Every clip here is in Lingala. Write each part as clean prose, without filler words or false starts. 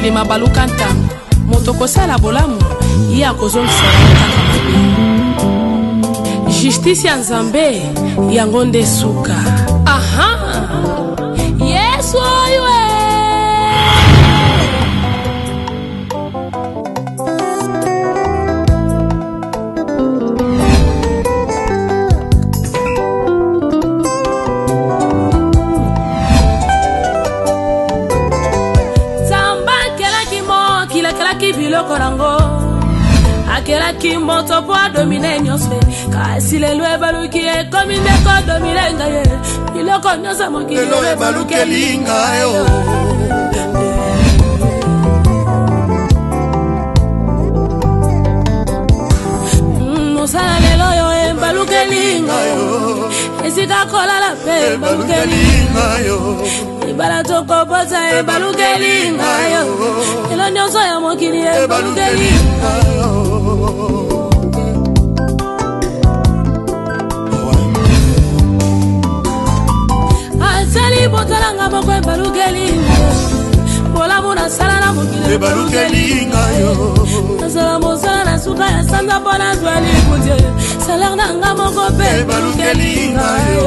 mokili mabaluka ntango moto kosala bolamu ye akozongisa kaka mabe. Justice ya Nzambe yango nde suka. Aha Yesu oyo akela kimoto po domine nyose kasi lelo ebaluki e komi ndeko domine ngaye iloko nyose mokili lelo ebaluki linga yo musala lelo yo ebaluki linga yo esika kola la pe ebaluki linga yo ibala toko bota ebaluki linga yo elo nyose ya mokili ebaluki linga yo. Sali botalanga moko ebalukelinga Bola muna sala na mokile ebalukelinga yo Sala mosala na suka ya sanza bona zwali kudye Salar na nga moko pe ebalukelinga yo.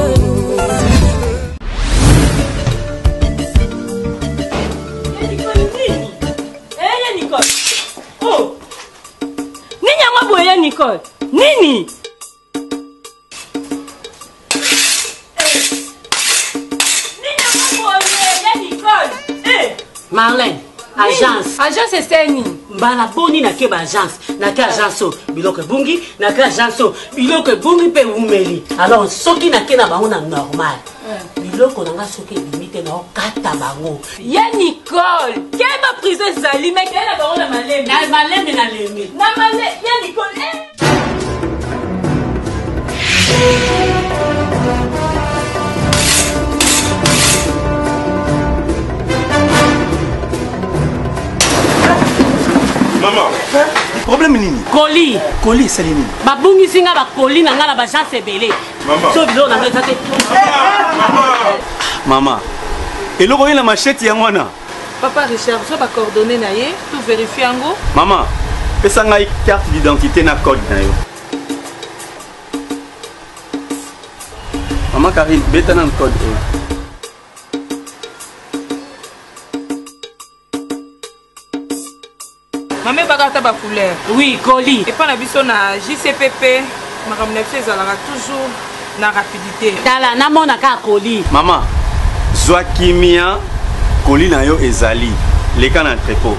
Nicole. Oh Nini ya maboye Nicole Nini Marlène, agence. Agence c'est Seni. Mbala boni na ke ba agence. Na ke agence so biloko bungi, na ke agence so biloko bungi pe umeli. Alors soki na ke na bango na normal. Biloko na nga soki limite na kata bango. Ye Nicole, quelle ma prison zali mais quelle na bango na maleme. Na maleme na leme. Na maleme, ye Nicole. Maman, problème nini? Colis. Colis, c'est nini? Babungi singa ba colis na nga la ba chance belé. Maman. So bilo na nga tate. Maman. Et l'oreille la machette yangwana. Papa Richard, so ba coordonner na ye, tout vérifier ngo. Maman, pesa ngai carte d'identité na code na yo. Maman Karine, beta na code. Maman bagata ba couleur. Oui, colis. Et pas na biso na JCPP, madame Nefse zalaka toujours na rapidité. Tala na mona ka colis. Maman, zwa kimia colis na yo ezali. Leka na entrepôt.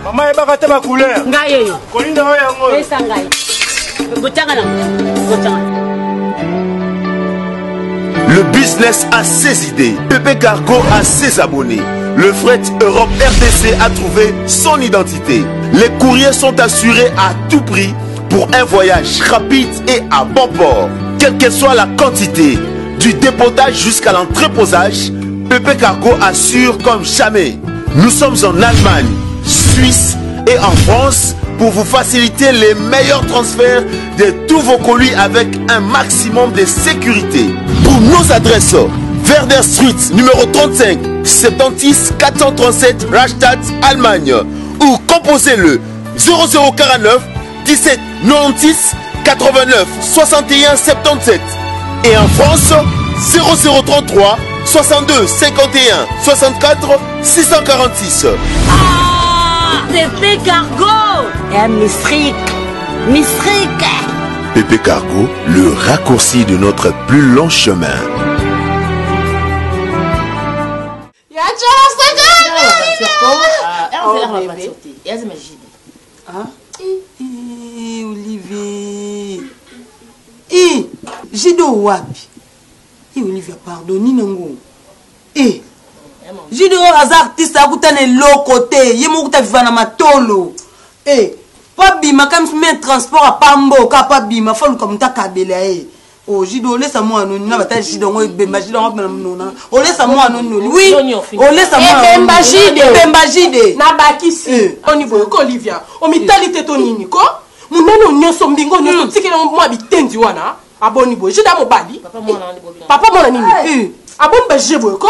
Maman ebaka ba couleur. Ngaye yo. Colis na yo yango. Esa ngaye. Botanga na. Botanga. Le business a ses idées, Pépé Cargo a ses abonnés. Le Fret Europe RDC a trouvé son identité. Les courriers sont assurés à tout prix pour un voyage rapide et à bon port. Quelle que soit la quantité, du dépotage jusqu'à l'entreposage, Pépé Cargo assure comme jamais. Nous sommes en Allemagne, Suisse et en France pour vous faciliter les meilleurs transferts de tous vos colis avec un maximum de sécurité. Pour nos adresses, Werder Street, numéro 35, 76 437 Rastatt, Allemagne. Ou composez-le 0049 17 96 89 61 77. Et en France, 0033 62 51 64 646. Pépé Cargo et Mistrik. Pépé Cargo, le raccourci de notre plus long chemin. Olivier. Jido wapi? Olivier, pardonne nango. Jido az artiste akutane lokote, yemukuta vivana matolo. Pas bima comme je transport à Pambo, pas bima, faut comme ta kabele. Oh, Jido, laisse-moi non, n'a pas Jido, Bemba Jido, oh, laisse-moi non, oui, oh, laisse-moi Bemba Jide, Nabakisi, on y va, Olivia, on m'italité ton nini, quoi? Mon nom, nous sommes bingo, nous sommes tickets en moi, bitendi wana. aboni boye jida mobali papa mwana nini aboni baje boye ko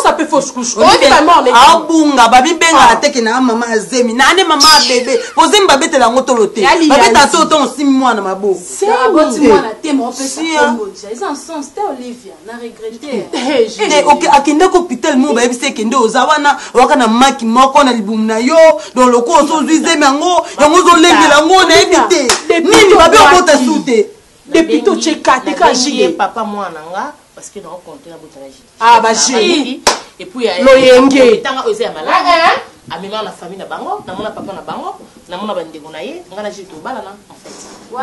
ça peut fausse couche abunga babibenga teke na mama azemi nane mama bébé pozemi babetela ngo tolo te babeta to to nsimi mwana mabo aboti mwana te mo pesa komboja ils en sont c'était Olivia na regretter ok akende ko hôpital mo bayebi se kende ozawana waka na maki moko na libumu na yo dans le cours so zizemi yango zo lengela ngo na ebite nini babe obota sute depuis to cheka te ka jide papa mwana nga parce que non compter la bouteille ah ba jide et puis loyenge tanga oze malade amema na famille na bango na mona papa na bango na mona bandeko na ye ngana jide to bala na en fait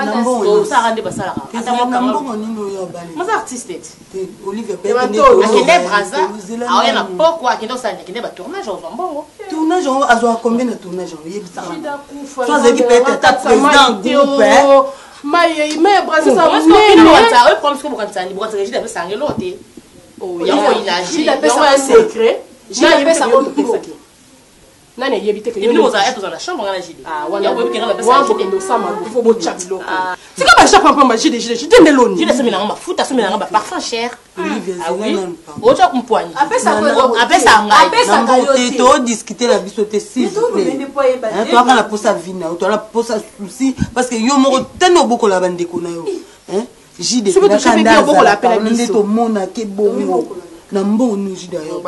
nambo ça rende basala ata mo nambo nino yo bali moi artiste Olivia akende braza aoya na poko akende osala akende ba tournage au mbongo tournage azo combien de tournage yebisa toi zeki peut-être ta président groupe mais braza ça eux comme ce que vous pensez vous pensez que ça ngelo te yango inaji yango un secret j'ai fait ça nani yebite que nous on est dans la chambre ngana jide wana wabo sama faut bo chabilo c'est comme ça papa ma jide ndeloni jide semina ngamba futa semina ngamba parfum cher Olivia ocha kumpwani apesa ngai to discuter la biso te si to aka na posa vina to la posa souci parce que yo moko tano boko la bandeko na yo jide na kanda boko la pela biso to mona ke bongo na mbonu jide yo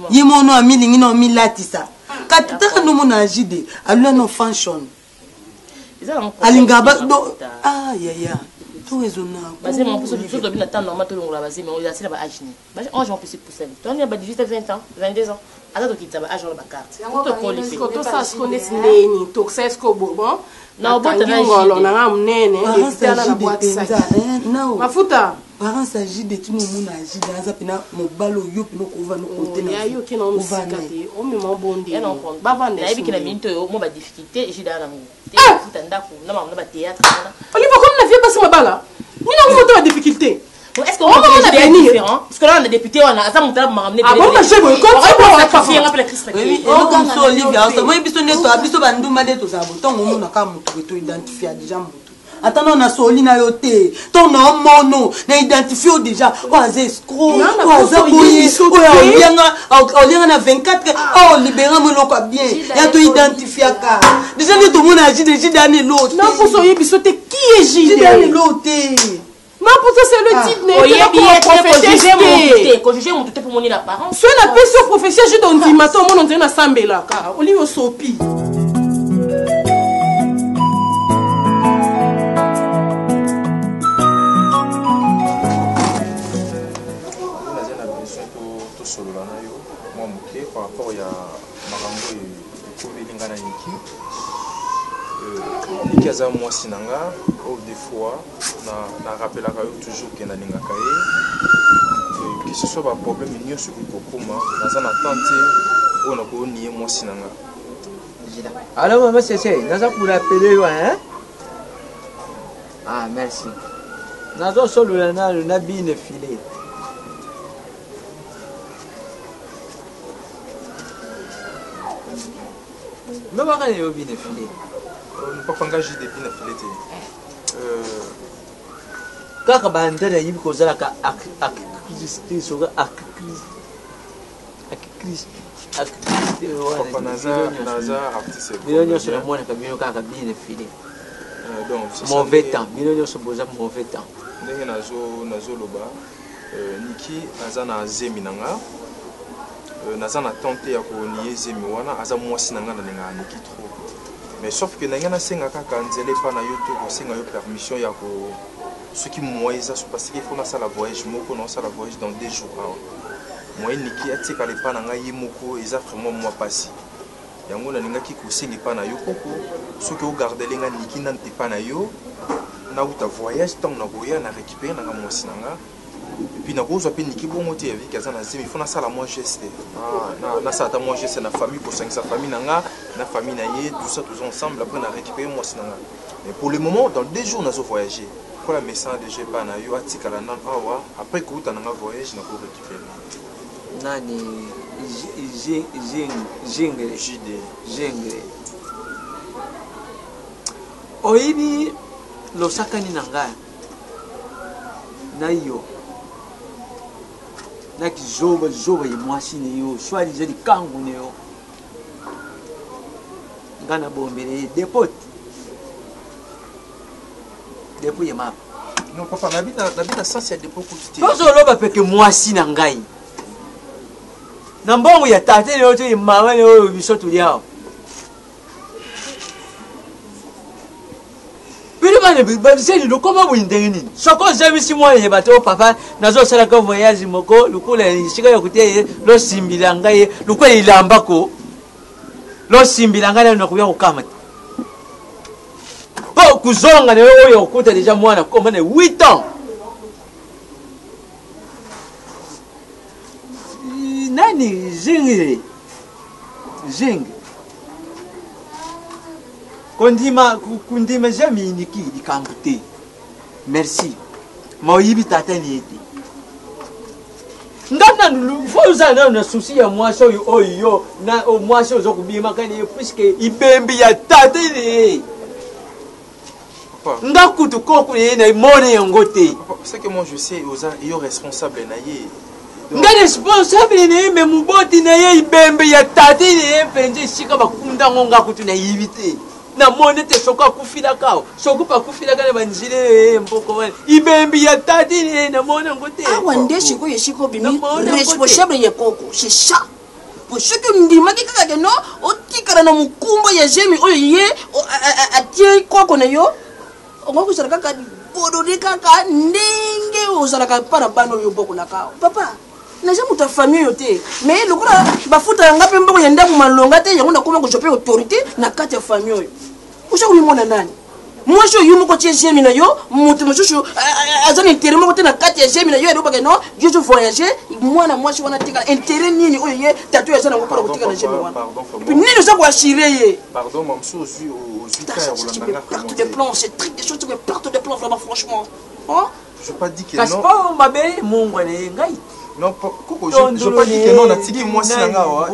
yimono amilingi no milatisa kataka no mona jide alula no function alingaba do ya tout raisonnable parce que mon pousse tout dobina temps normal to longola basi mais on a c'est la âge ni bah on j'en peux se pousser toi on a 18 à 20 ans 22 ans alors qu'il t'a âge on la carte to qualifier to ça se connaît neni to c'est ko bon na obota na jide na ngamnene ekitana na boîte sac mafuta parents s'agit de tout le monde agit dans un pena mobalo yo pino ko va no côté na yo ki no musikate o mi mo bondi et non ba vendre na biki na minto yo mo ba difficulté jide na ngo te futa ndako na ma ba théâtre on va comme la vie passe mabala ni na ngo to difficulté est-ce qu'on peut dire différent parce que là on est député on a ça mon talent m'a ramené ah bon je veux continuer pas faire un peu la crise oui comme ça Olivia ça moi biso neto abiso banduma de to za botongo mo na ka mutu to identifier déjà mutu attends on a soli na yo te ton nom mono na identifier déjà oaze escroc oaze boye oyenga na 24 oh libérer mo loko bien ya to identifier ka déjà ne to mona agit déjà dans l'autre non pour so yebiso te qui est Jide dans l'autre non pour ça c'est le titre quand juger mon tout pour mon apparence soit la personne professionnelle je donne dimato mon on na sambela ka olivo sopi par rapport à Marambo et Kovelingana Niki. Niki a moi sinanga, des fois, na rappelé toujours qu'il y a que ce soit un problème, il y a ce que Kokoma, dans un attente, on a connu moi sinanga. Alors, maman, c'est ça, dans un pour l'appeler, hein? Ah, merci. Dans un seul, le nabi ne filet. Mais on va aller au bine filé. On peut engager des bines filés. Quand on va entrer, il faut que ça mauvais temps. Niki azana zeminanga nazana tenté ya konier zemiwana aza mwasi nanga na nenga niki trop mais sauf que nanga na senga kaka nzele pa na yo to ko senga yo permission ya ko ce qui moyeza parce qu'il faut na sala voyage moko na sala voyage dans 2 jours moi niki atika le pa nanga yimoko eza vraiment moi passi yango na ninga ki ko senga pa na yo koko ce que o garder lenga niki nante pa na yo na uta voyage tant na boya na récupérer nanga mwasi nanga. Et puis, nous avons dit que nous avons dit que il faut faire ça moins geste. Na ça moins geste na famille pour sa famille na famille tout ça tous ensemble après on a récupéré moi sinanga. Mais pour le moment dans 2 jours nous avons voyagé. Quand la message de j'ai pas na yo atika la nan awa après que tu na voyage na pour récupérer. Nani jingre. Oibi losakani na ngai na yo naki zoba ye mwasi ne yo swali zeli kangu ne yo ngana bombele depot ye map non papa nabita sens ya depot kuti ozoloba peke mwasi na ngai na mbongo ya tate ne yo to mama ne yo biso tuliao c'est le comment vous indemnisez ce qu'on j'aime si moi les bateaux papa nazo sala ka voyage moko lukula ishika yokutie lo simbilanga ye lukula ilambako lo simbilanga na kuya ukama po kuzonga ne oyo okuta déjà mwana comme 8 ans nani zingi kundima jamais iniki dikambute merci moyibi tata ni ete ngana foza na souci ya mwasi oyo na mwasi ozo kubima kani puisque ibembi ya tata ni ngakutu koku ni na mone yangote c'est que moi je sais oza yo responsable na ye nga responsable ni me muboti na ye ibembi ya tata ni penje sika bakunda ngonga kutu na yibite na monete soko akufila kao soko pa kufila kana banjile mboko wale ibembi ya tati ni na mona ngote awa ndeshi ko yeshiko bimi responsable ye koko c'est ça pour ce que ndima kika ke no otikara na mukumba ya jemi oyo ye atie koko na yo ngoko saraka ka bodori kaka ndenge ozalaka para bano yo boko na kao papa na jamu ta famille yote mais lokora bafuta ngape mboko yenda ku malonga te yango na koma ko chope autorité na kati ya famille oyo usha kulimona nani mwasho yumo ko tie jemi na yo mutu mshushu azana intérêt moko te na kati ya jemi na yo ero baka no je voyager mwana mwasho wana tika intérêt nini oyo ye tatu ya sana ko para ko tika na jemi wana puis nini usa ko assurer ye pardon mamsu aux 8 ans Rolanda partout des plans c'est très des choses que partout des plans vraiment franchement hein je pas dit que non kaspa mabe mungu ne ngai non Coco, je pas dit que non natiki moi sinanga wa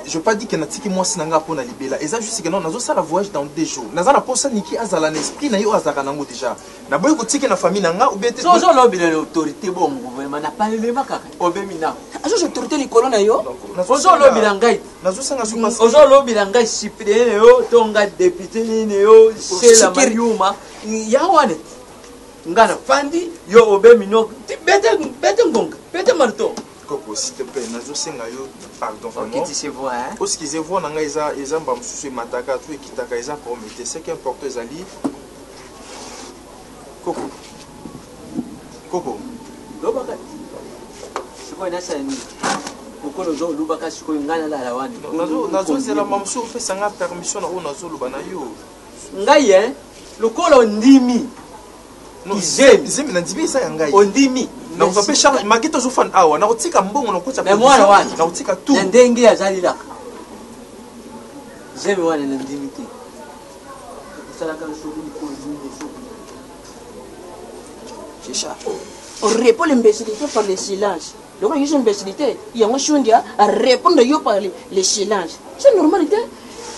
je pas dit que natiki moi sinanga pour na libela et ça juste que non nazo sala voyage dans 2 jours nazana posa niki azala na esprit na yo azaka nango déjà na boy ko tiki na famille nanga ou bien zo lobi na autorité bon gouvernement na parler makaka obemi na azo autorité likolo na yo zo lobi na ngai nazo sanga suma zo lobi na ngai cyprien yo tonga député ni yo c'est la mayuma ya wane ngana fandi yo obemi no bete ngonga bete marto Coco s'il te plaît nazo senga yo pardon vraiment ok tu sais voir hein parce qu'ils voient nanga eza mba mususu mataka tu ekitaka eza promettre c'est qu'importe ezali Coco lobaka siko ina sani ukolo zo lubaka siko ngana la lawani nazo zela mba mususu fait sanga permission na o nazo luba na yo ngai hein lokolo ndimi Zemi na ndibi isa yangai ondimi na uzape Charles magito zofan awa na utika mbongo na kucha mais mwana wana na utika tout ndenge azalila zemi wana na ndimi te sala kana sokuni ko ndimi sokuni c'est ça on répond l'imbécilité par le silence donc il y a une imbécilité il y a un chundia à répondre yo par le silence c'est normalité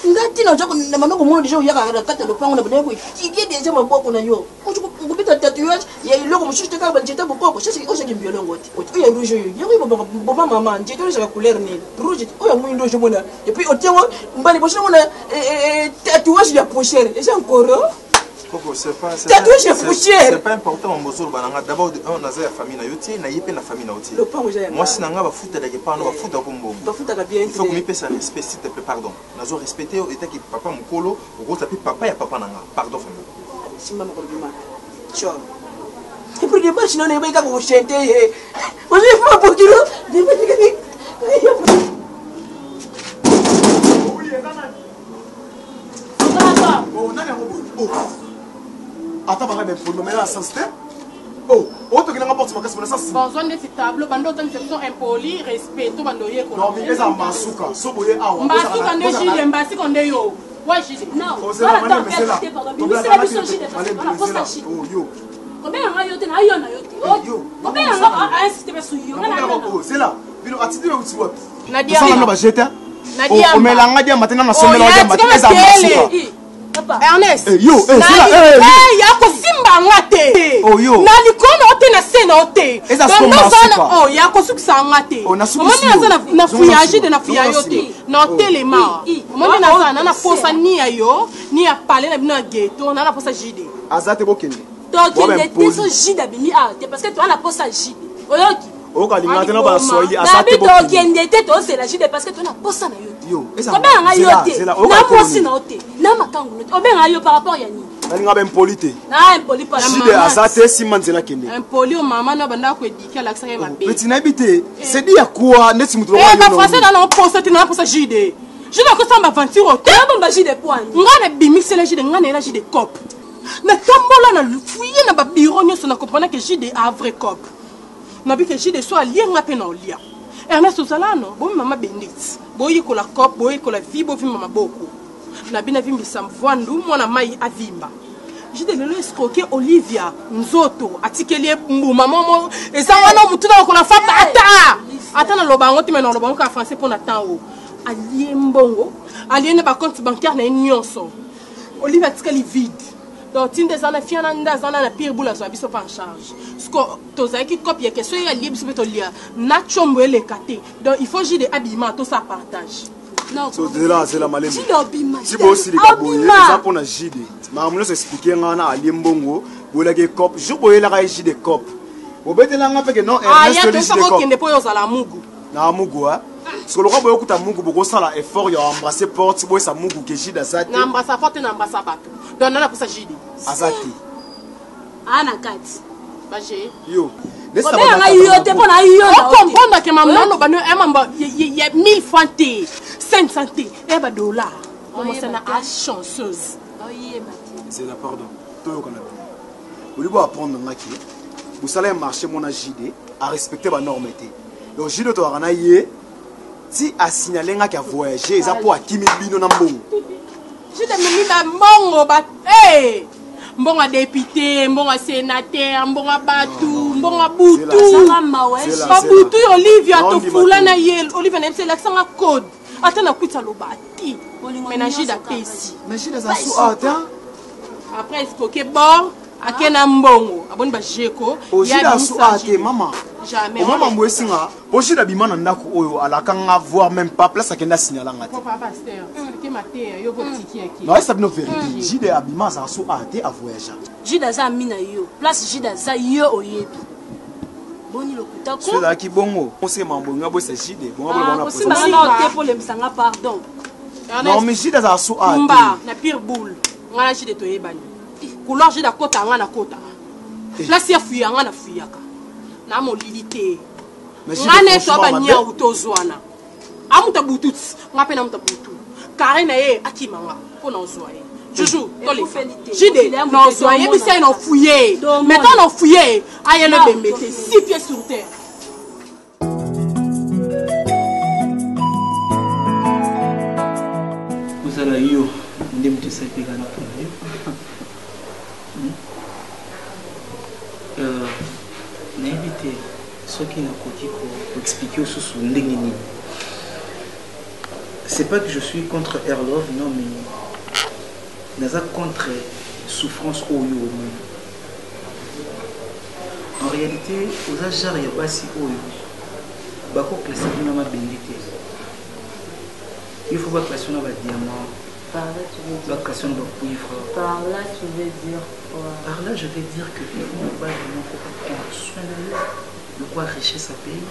ngati na joko na manoko mwana déjà yaka kata lopango na bideko ikiye déjà maboko na yo ukupita tatouage ya iloko mshushi teka banjeta bokoko sasa kiko saki biolongo ti oya rouge yo yo baba mama njeto saka couleur ni rouge oya mwindo je mona et puis otiamo mbali boshina mona tatouage ya poussière et c'est encore Coco c'est pas important en mozolo bananga d'abord on a la famille na yoti na yepe na famille na yoti moi sinanga ba futa de pas no ba futa kombo ba futa ka bien il faut que mi pesa respect s'il te plaît pardon nazo respecter eta ki papa mukolo oko taper papa ya papa nanga pardon famille simba makolima sure et puis démarche non eba ka ko chanter on est pas pour kilo démarche ka ni Attends, on va me mettre à sens. Oh, autre que n'importe quoi, c'est ça. Bon, zone de table, bando de section impoli, respect, tout bando yé. Non, mais ça masuka, so boye awa. Masuka ne jile, mbasi konde yo. Ouais, jile. Non. Voilà, attends, c'est la mission jile. Oh yo. Combien on a yoté na yo na yoté. Combien on a insisté sur yo. Oh, c'est là. Bino attitude au tiwa. Nadia. Ça na ba jeta. Nadia. O melanga dia matena na somela dia matena za masuka. Ernest. Yo, c'est là. Ya ko simba ngate. Oh yo. Na likono ote na sena ote. Eza soma. Oh ya ko sukisa ngate. Oh na Moni na fouillage de na fouillage na telema. Moni na posa ni ayo, ni ya parler na bino ghetto, na posa jide. Azate bokeni. Donc il était so jide bimi parce que toi la posa jide. Oyoki. Okalinga tena ba soyi azate bokeni. Donc il était to c'est la jide parce que toi na posa na yo. Yo, eza. Na posi na ote. Na makangu. Obenga yo par rapport ya ni. Nalinga ben polité. Na impoli pas. Jide azate simanzela kende. Impoli o mama na banda ko edika la kisanga mabe. Petit na bité, c'est dit à quoi neti mutu. Ba français na posa tena posa jide. Jide ko samba aventure ote. Ba jide point. Ngana bimixer la jide ngana la jide cop. Na tambola na fouiller na ba bureau nyoso na comprendre que jide a vrai cop. Na bi que jide soit lié ngape na olia. Ernest Ozalano, bon maman Benedict. Boyi ko la cop, boyi ko la vie, bo vi mama boko. Na bina vimbi samvwandu mwana mai avimba. Jide lelo escroquer Olivia Nzoto atikeli mbuma momo ezanga mutu na ko la fata ata na lobango ti mena lobango ka français pour na temps alie mbongo alie na ba compte bancaire na nyonso Olivia atikeli vide. Donc tinde zana fiana nda zana na pire boula zo biso pa en charge. Sko tozaki copie que so ya lié biso beto lia na chombo ele kate. Donc il faut jide habillement tout ça partage. Non, c'est la malème. Si vous aussi les cabouillés, ça pour la jide. Mais on nous explique ngana ali mbongo, bola ke cop, je boye la ka jide cop. Obete la ngapeke non Ernest jide cop. Ah, ya to ko yo zala mugu. Na mugu hein. Parce que le roi kuta mugu boko sala effort ya embrasser porte, si boye sa mugu ke jide azate. Na embrasser porte na embrasser bato. Donc na pour ça jide. Azate. Ana kati. Baje. Yo. Laisse ça. On comprend que maman no bano y a 1000 francs té, 500 té, et ba dollar. Maman c'est na chanceuse. C'est la pardon. Toi qu'on a. Vous devez apprendre ngaki. Vous allez marcher mon JD à respecter ma norme té. Donc JD to arana yé si a signaler ngaki a voyager, ça pour akimi bino na mbongo. JD mi ba mbongo ba mbonga député, mbonga sénateur, mbonga batu, mbonga butu. Babutu Olivia to fula na yel, Olivia na c'est l'accent à code. Attends kuita lobati. Ménager da pesi. Ménager da sou attends. Après expliquer bon, akena mbongo, aboni ba jeko, ya sou ate maman. Jamais. Maman mwesinga, pochi da bimana ndako oyo alakanga voir même pas place akenda signaler ngati. Papa pasteur, expliquer maté yo botiki aki. Non, c'est une vérité. Jide abima za sou ate a voyager. Jide za mina yo, place Jide za yo oyebi. Boni lokuta ko. C'est là qui bongo. On sait mambonga bo c'est Jide. Bonga bo na poser. C'est pas pour le msanga pardon. Non, mais Jide za sou ate. Mba na pire boule. Ngana Jide to yebani. Couleur Jide kota ngana kota. Place ya fuya ngana fuyaka. Na molilité. Ngane to banya utozwana. Amuta bututs, ngape na muta butu. Kare na ye akimanga pona ozwaye. Joujou, tole. Jide, non ozwaye bisi na fouiller. Maintenant na fouiller, aye le bembete 6 pieds sur terre. Vous allez yo, ndem te sa pega na pona yo. N'invité ceux qui n'ont pas expliqué au sous ndengeni. C'est pas que je suis contre Erlov, non, mais naza contre souffrance au yo. En réalité, aux ajar ya basi oyo bako classer na ma bendité. Il faut pas classer na ba diamant. Par là, tu veux dire. Par là, tu veux dire quoi? Par là, je vais dire que il faut pas vraiment prendre soin de lui, de quoi richesse à pays.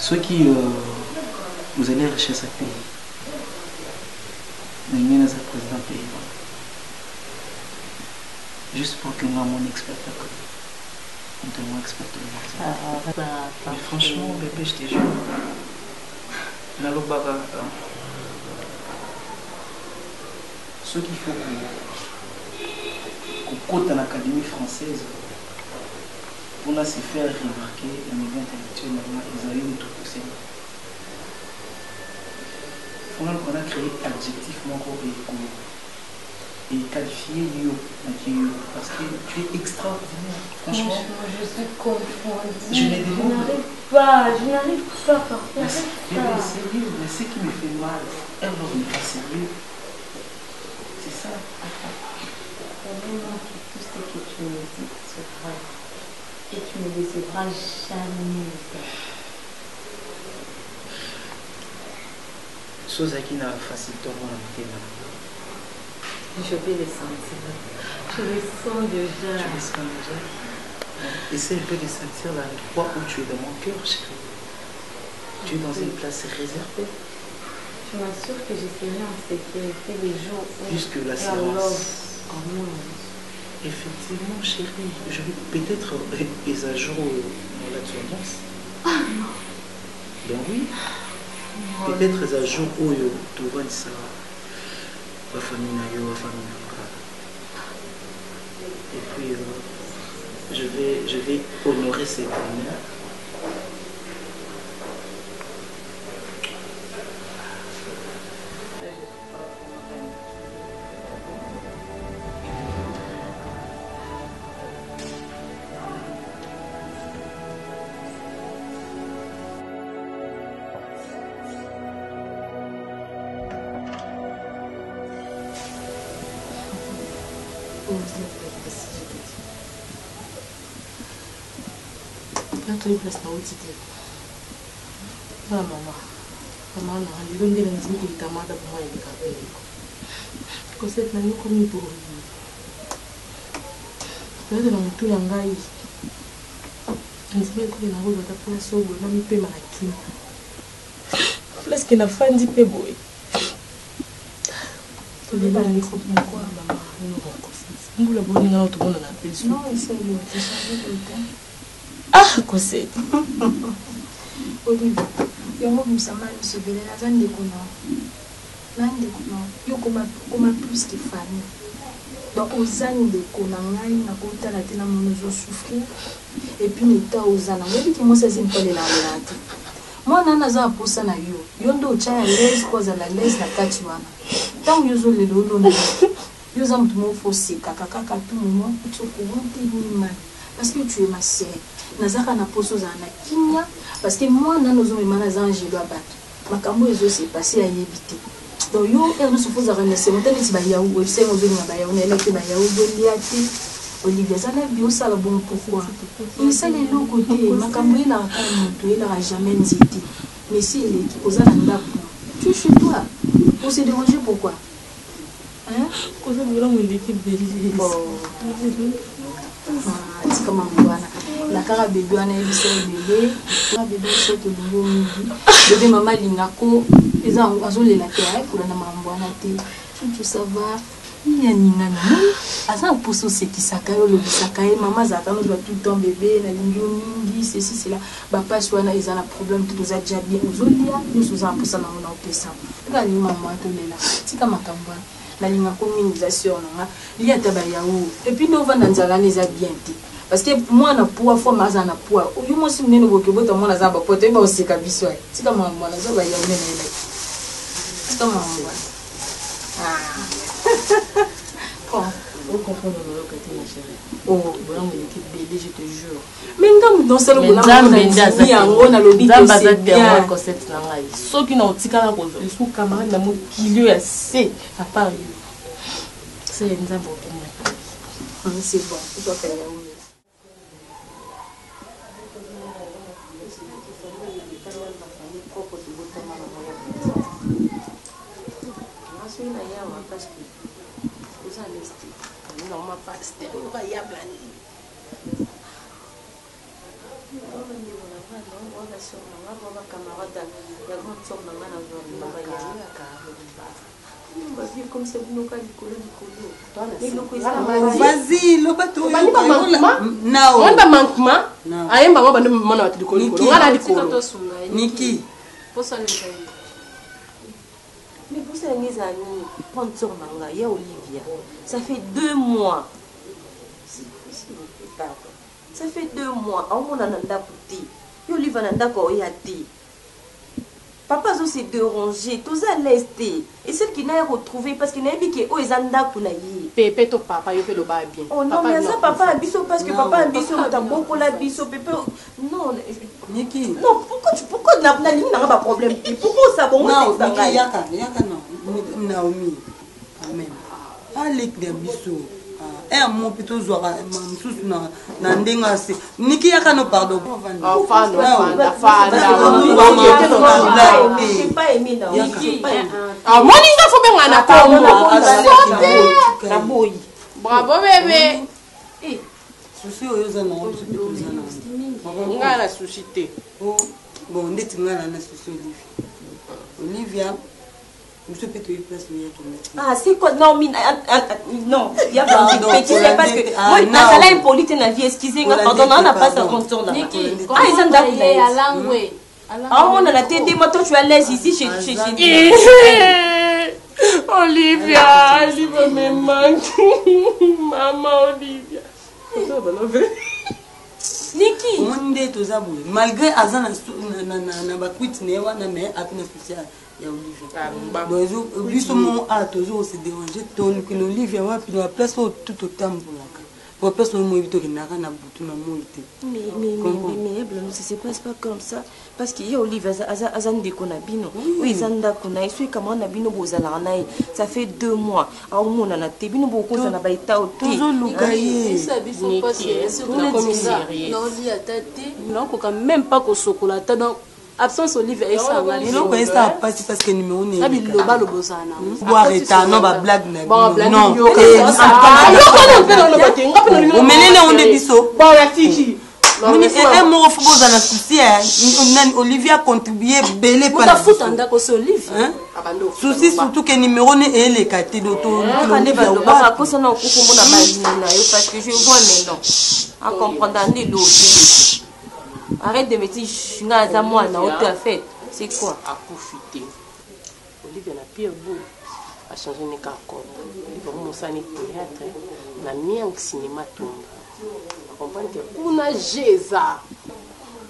Ceux qui vous allez richesse à pays, mais sa président pays. Juste pour que moi, mon expert, on te moins expert de mais franchement, bébé, je te jure, ce qu'il faut qu'on compte à l'Académie française pour se faire remarquer un niveau intellectuel, ils ont eu tout poussé. Il faut qu'on a créé adjectif et qualifié yo parce que tu es extraordinaire. Franchement, je suis confondue. Je n'arrive pas parfois. Mais c'est sérieux, mais ce qui me fait mal, elle ne pas sérieux. Vraiment que tout ce que tu me dis c'est vrai. Et tu ne décevras jamais. Sozaki n'a facilement la Je vais le sentir. Je le sens déjà. Tu le sens déjà? Essaie un peu de sentir l'endroit où tu es dans mon cœur, chérie. Tu es dans une place réservée. Je m'assure que je serai en sécurité les jours où Jusque la séance. Effectivement, chérie, je vais peut-être les à jour dans la tournance. Ah non. Ben oui. Peut-être les à jour où tu vois ça. La famille Nayo, la famille Nanga. Et puis, je vais honorer ces derniers. Toi, il place na otite. Voilà, maman. Maman, non, je vais me dire que tu as mal à moi et que tu as cette année comme pour lui. Tu as dans tout l'angaï. Je sais que tu as une place où tu as mis peu maquine. Place que la fin dit peu boy. Tu veux pas aller trop quoi, maman? Nous la bonne dans tout le monde en appelle. Non, essaye de changer de temps. Ah, Cosette. Olive, yango musamani sobele naza ndeko na ndeko na yo koma plus que famille. Donc oza ndeko na ngai nakotala te na mono ozosouffrir et puis neta oza na ngai ki mosa ezimpalela alela te mwana naza aposa na yo nde otya ya lese kozala lese na kati wana ntango yo ozolela olona yo oza motu moko fosekaka kaka tu moment otiokomonte nimani parce que tu es ma sœur. Nazaka na poso za na kinya parce que moi na nozo mema na zange lo abato makambo ezo se passer à yebité donc yo erno se posa remercier monte ti ba yaou o se mozo ni ba yaou na eleke ba yaou do liati Olivier ça na bio ça la bon pourquoi il ça les lo côté makambo il a ka moto il a jamais nziti mais si il est oza na ndapo tu chez toi on se déranger pourquoi hein cause de la mon équipe de tika mambwana la kara bébé wana ebisa bébé la bébé soto lingo mingi bébé mama lingako eza azolela te ayekula na mambwana te tout ça va ya ningana asa poso osekisaka yo olobisaka ye mama azalaka nozwa tout le temps bébé na lingi yo mingi ceci cela bapasi wana eza na problème te toza déjà bien ozolia nyonso oza na mposa nango na opesa tika lingi mama tolela tika makambo wana nalinga mingi za sœur nanga lia ta ba yaou et puis no vanda nzala neza bien te parce que moi na poids fois maza na poids oyo mo si mnene boke bota mona za ba pote ba osika biso ai tika mama na za ba yaou nene ile tika mama Bon, on comprend le locataire, ma chérie. Oh, voilà mon équipe bébé, je te jure. Mais quand dans ce moment là, on a lobby c'est bien Cosette na ngai. Ceux qui n'ont tika la cause, ils sont camarades na mo kilio assez à part. C'est nzambo pour moi. C'est bon, tu dois faire yaou. Non, ma pasteur, on va y avoir. Vas-y, le bateau. On va manquement. Aïe, maman, on va demander à l'école. On va aller Niki. Mais vous savez, mes amis, prendre sur Manga, il y a Olivia. Ça fait 2 mois. Ça fait 2 mois. On a nanda puti. Olivia nanda ko yati. Papa zo s'est dérangé. Tout ça l'esté. Et celle qui n'a retrouvé parce qu'il n'a dit que oh ezanda kulayi. Pépé to papa yo fait le bas bien. Oh non mais ça papa abiso parce que papa abiso t'as beaucoup la biso pépé. Non. Niki. Non pourquoi na ligne n'a pas problème. Pourquoi ça bon non Niki yaka non. Naomi. Amen. alek na biso mo mpe tozwaka mosusu na ndenge ase niki yaka no pardon moninga fo benga na kombo bravo bebe susi oyo oza nango biso mpe toza nango nga na susi te bon ndeti nga na susi Olivia je peux te place ah c'est quoi non non il y a pas de petit c'est parce que moi ça là impolite na vie excusez-moi pardon on n'a pas ce contour là ah ils ont d'aller à l'angoué ah on a la tête moi toi tu es à l'aise ici chez Olivia me manque maman Olivia Niki monde toza boye malgré aza na bakwiti ne wana mais apina spécial ya Olivia donc biso mo a toujours se déranger ton que Olivia wa puis la place tout autant pour personne mo éviter que naka na butu na mo ité mais ça se passe pas comme ça parce qu'il y a Olivia azande kona bino oui zanda kona iso kama na bino bozala na ça fait 2 mois au mona na te bino bokoza na baita ote toujours lukaye ça biso parce que c'est une commissariat non li atate non ko même pas ko sokola ta donc absence Olivia et ça va non ko ça passe parce que numéro ne ça bi loba lobosana boire eta non ba blague na non o menene onde biso bon la tiki et mo fo boza na souci Olivia contribuer belé pas la foot anda ko so Olivia souci surtout que numéro ne ele kati doto ba ko so na ko ko mona ba na yo parce que je vois maintenant à comprendre ni l'eau arrête de me dire nga moi na autre fait c'est quoi à profiter Olivia na pire beau a changé ne ka corps Olivia mo sani théâtre na mien cinéma tomba comprendre que kuna jeza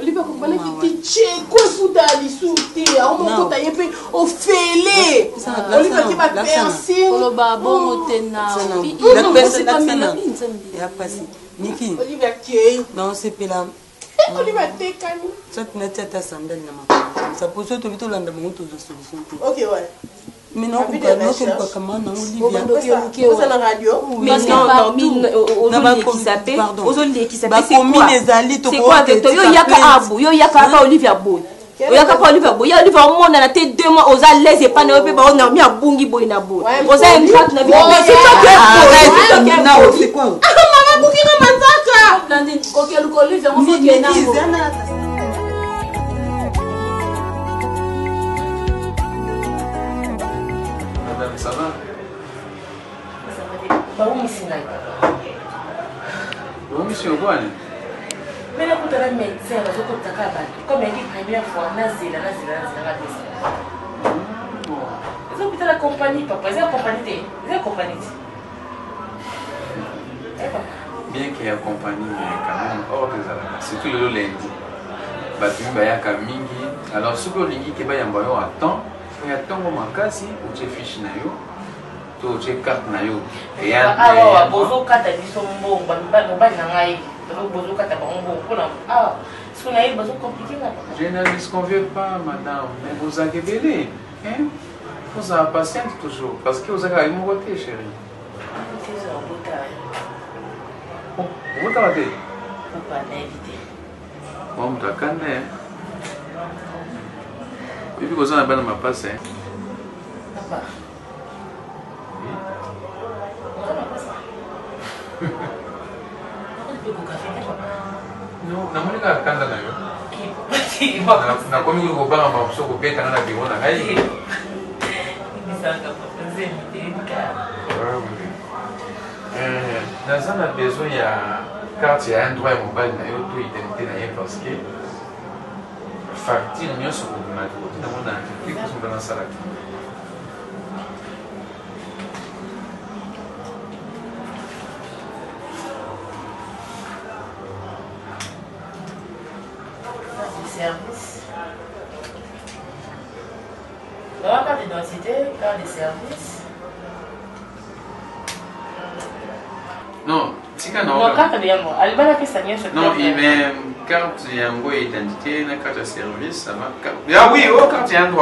Olivia comprendre que ti ko futa li souté a mo ko ta yepe o fele Olivia qui va percer ko ba bon tena la personne ya passé Niki Olivia qui non c'est pela Olivia tekani ça tu n'as pas sandal na ma ça pose tout vite landa mo to solution OK ouais mais non pas comment non Olivia ça na radio mais non qui s'appelle aujourd'hui qui s'appelle c'est quoi yo yaka ba Olivia boy oyaka pa Olivia boy ya Olivia mona na te 2 mois aux à l'aise et pas na pe ba on mi abungi boy na boy oza impact na bien mais c'est toi non c'est quoi maman bukira manzaka Blandine kokelu ko Olivia mo faut que na ça va? Bah oui, c'est là. Oui, monsieur Oboane. Mais là, quand on a médecin, on a tout à fait. Comme elle dit première fois, on a zéla. Ils ont la compagnie, papa. Ils ont accompagné. Bien qu'il y ait compagnie, quand même, hors des alarmes. Surtout le lundi. Batumi Bayaka Mingi. Alors, ce que l'Ingi qui va y avoir à temps. Il y a tant de makasi où tu fiches na yo, tu carte na yo. Et ah bozo kata biso mbongo ba na ngai. Bozo kata ba mbongo pona ah ce qu'on a eu bozo compliqué là. Je ne disconviens pas madame, mais vous avez belé, hein? Vous avez patience toujours parce que vous avez mon côté chérie. Oh, vous avez été? Papa n'a évité. Bon, tu as canné. Et puis vous avez ma passe, hein? Papa. Non, je ne sais pas quand je na komi ko banga ba so ko beta na biro na ngai dans un besoin il y a carte ya endroit mobile na yo to identité na ye parce que facture nyonso ko na ko na mona ki ko so na sala service. La carte d'identité, carte de service. Non, si quand non. Non, carte de yango. Alibana que ça vient sur. Non, il met carte yango identité, na carte de service, ça va. Ah oui, oh carte yango.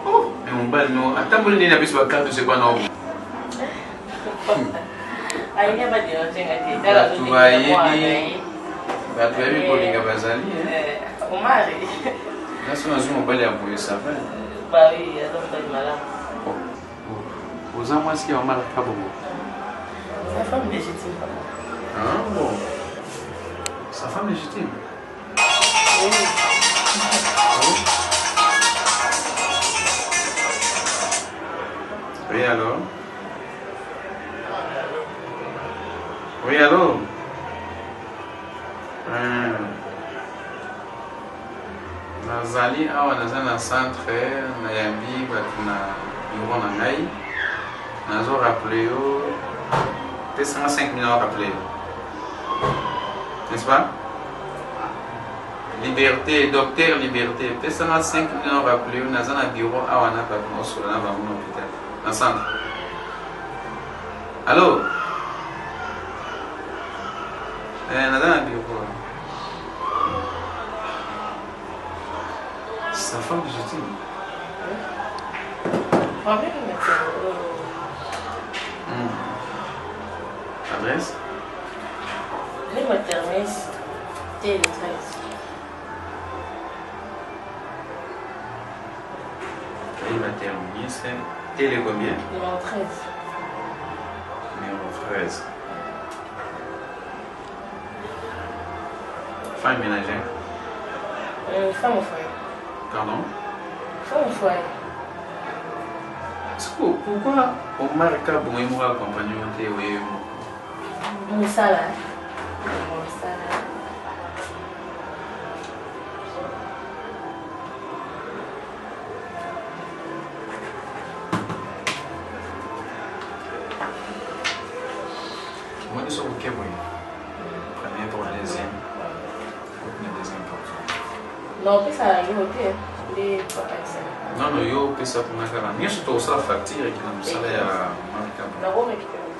Oh, mais on va non. Attends, vous n'avez pas carte de ce qu'on a. Aïe, pas dire, tu vas y aller. Tu vas y aller pour Bazali. Au mari. Là, si on a un mobile à bouger, ça va. Bah oui, alors pas de malade. Aux hommes, est-ce qu'il y a un mal à beaucoup? Sa femme légitime. Ah bon. Sa femme légitime? Oui. Oui, alors? Oui, allô? Nazali awa naza na centre na yambi bato na bureau na ngai nazo rappele yo pesanga 5 millions rappele yo, n'est-ce pas? Liberté, docteur Liberté, pesanga 5 millions rappele yo naza na bureau awa na bato mosola na bango na hôpital na centre. Allô? Naza na bureau. Sa femme légitime. Adresse? Les maternelles, télé 13. Les maternelles, c'est télé combien? Numéro 13. Numéro 13. Femme ménagère? Femme au foyer. Pardon? Femme au foyer. Pourquoi on marque à bon et moi accompagner au thé? Mon salaire. Moi, je suis au Québec. Prenez pour la deuxième. Non, puis ça arrive au pied. Non, non, yo pesa pour ma cara. Niyo to sa facture qui na msala ya marca. Na vou récupérer.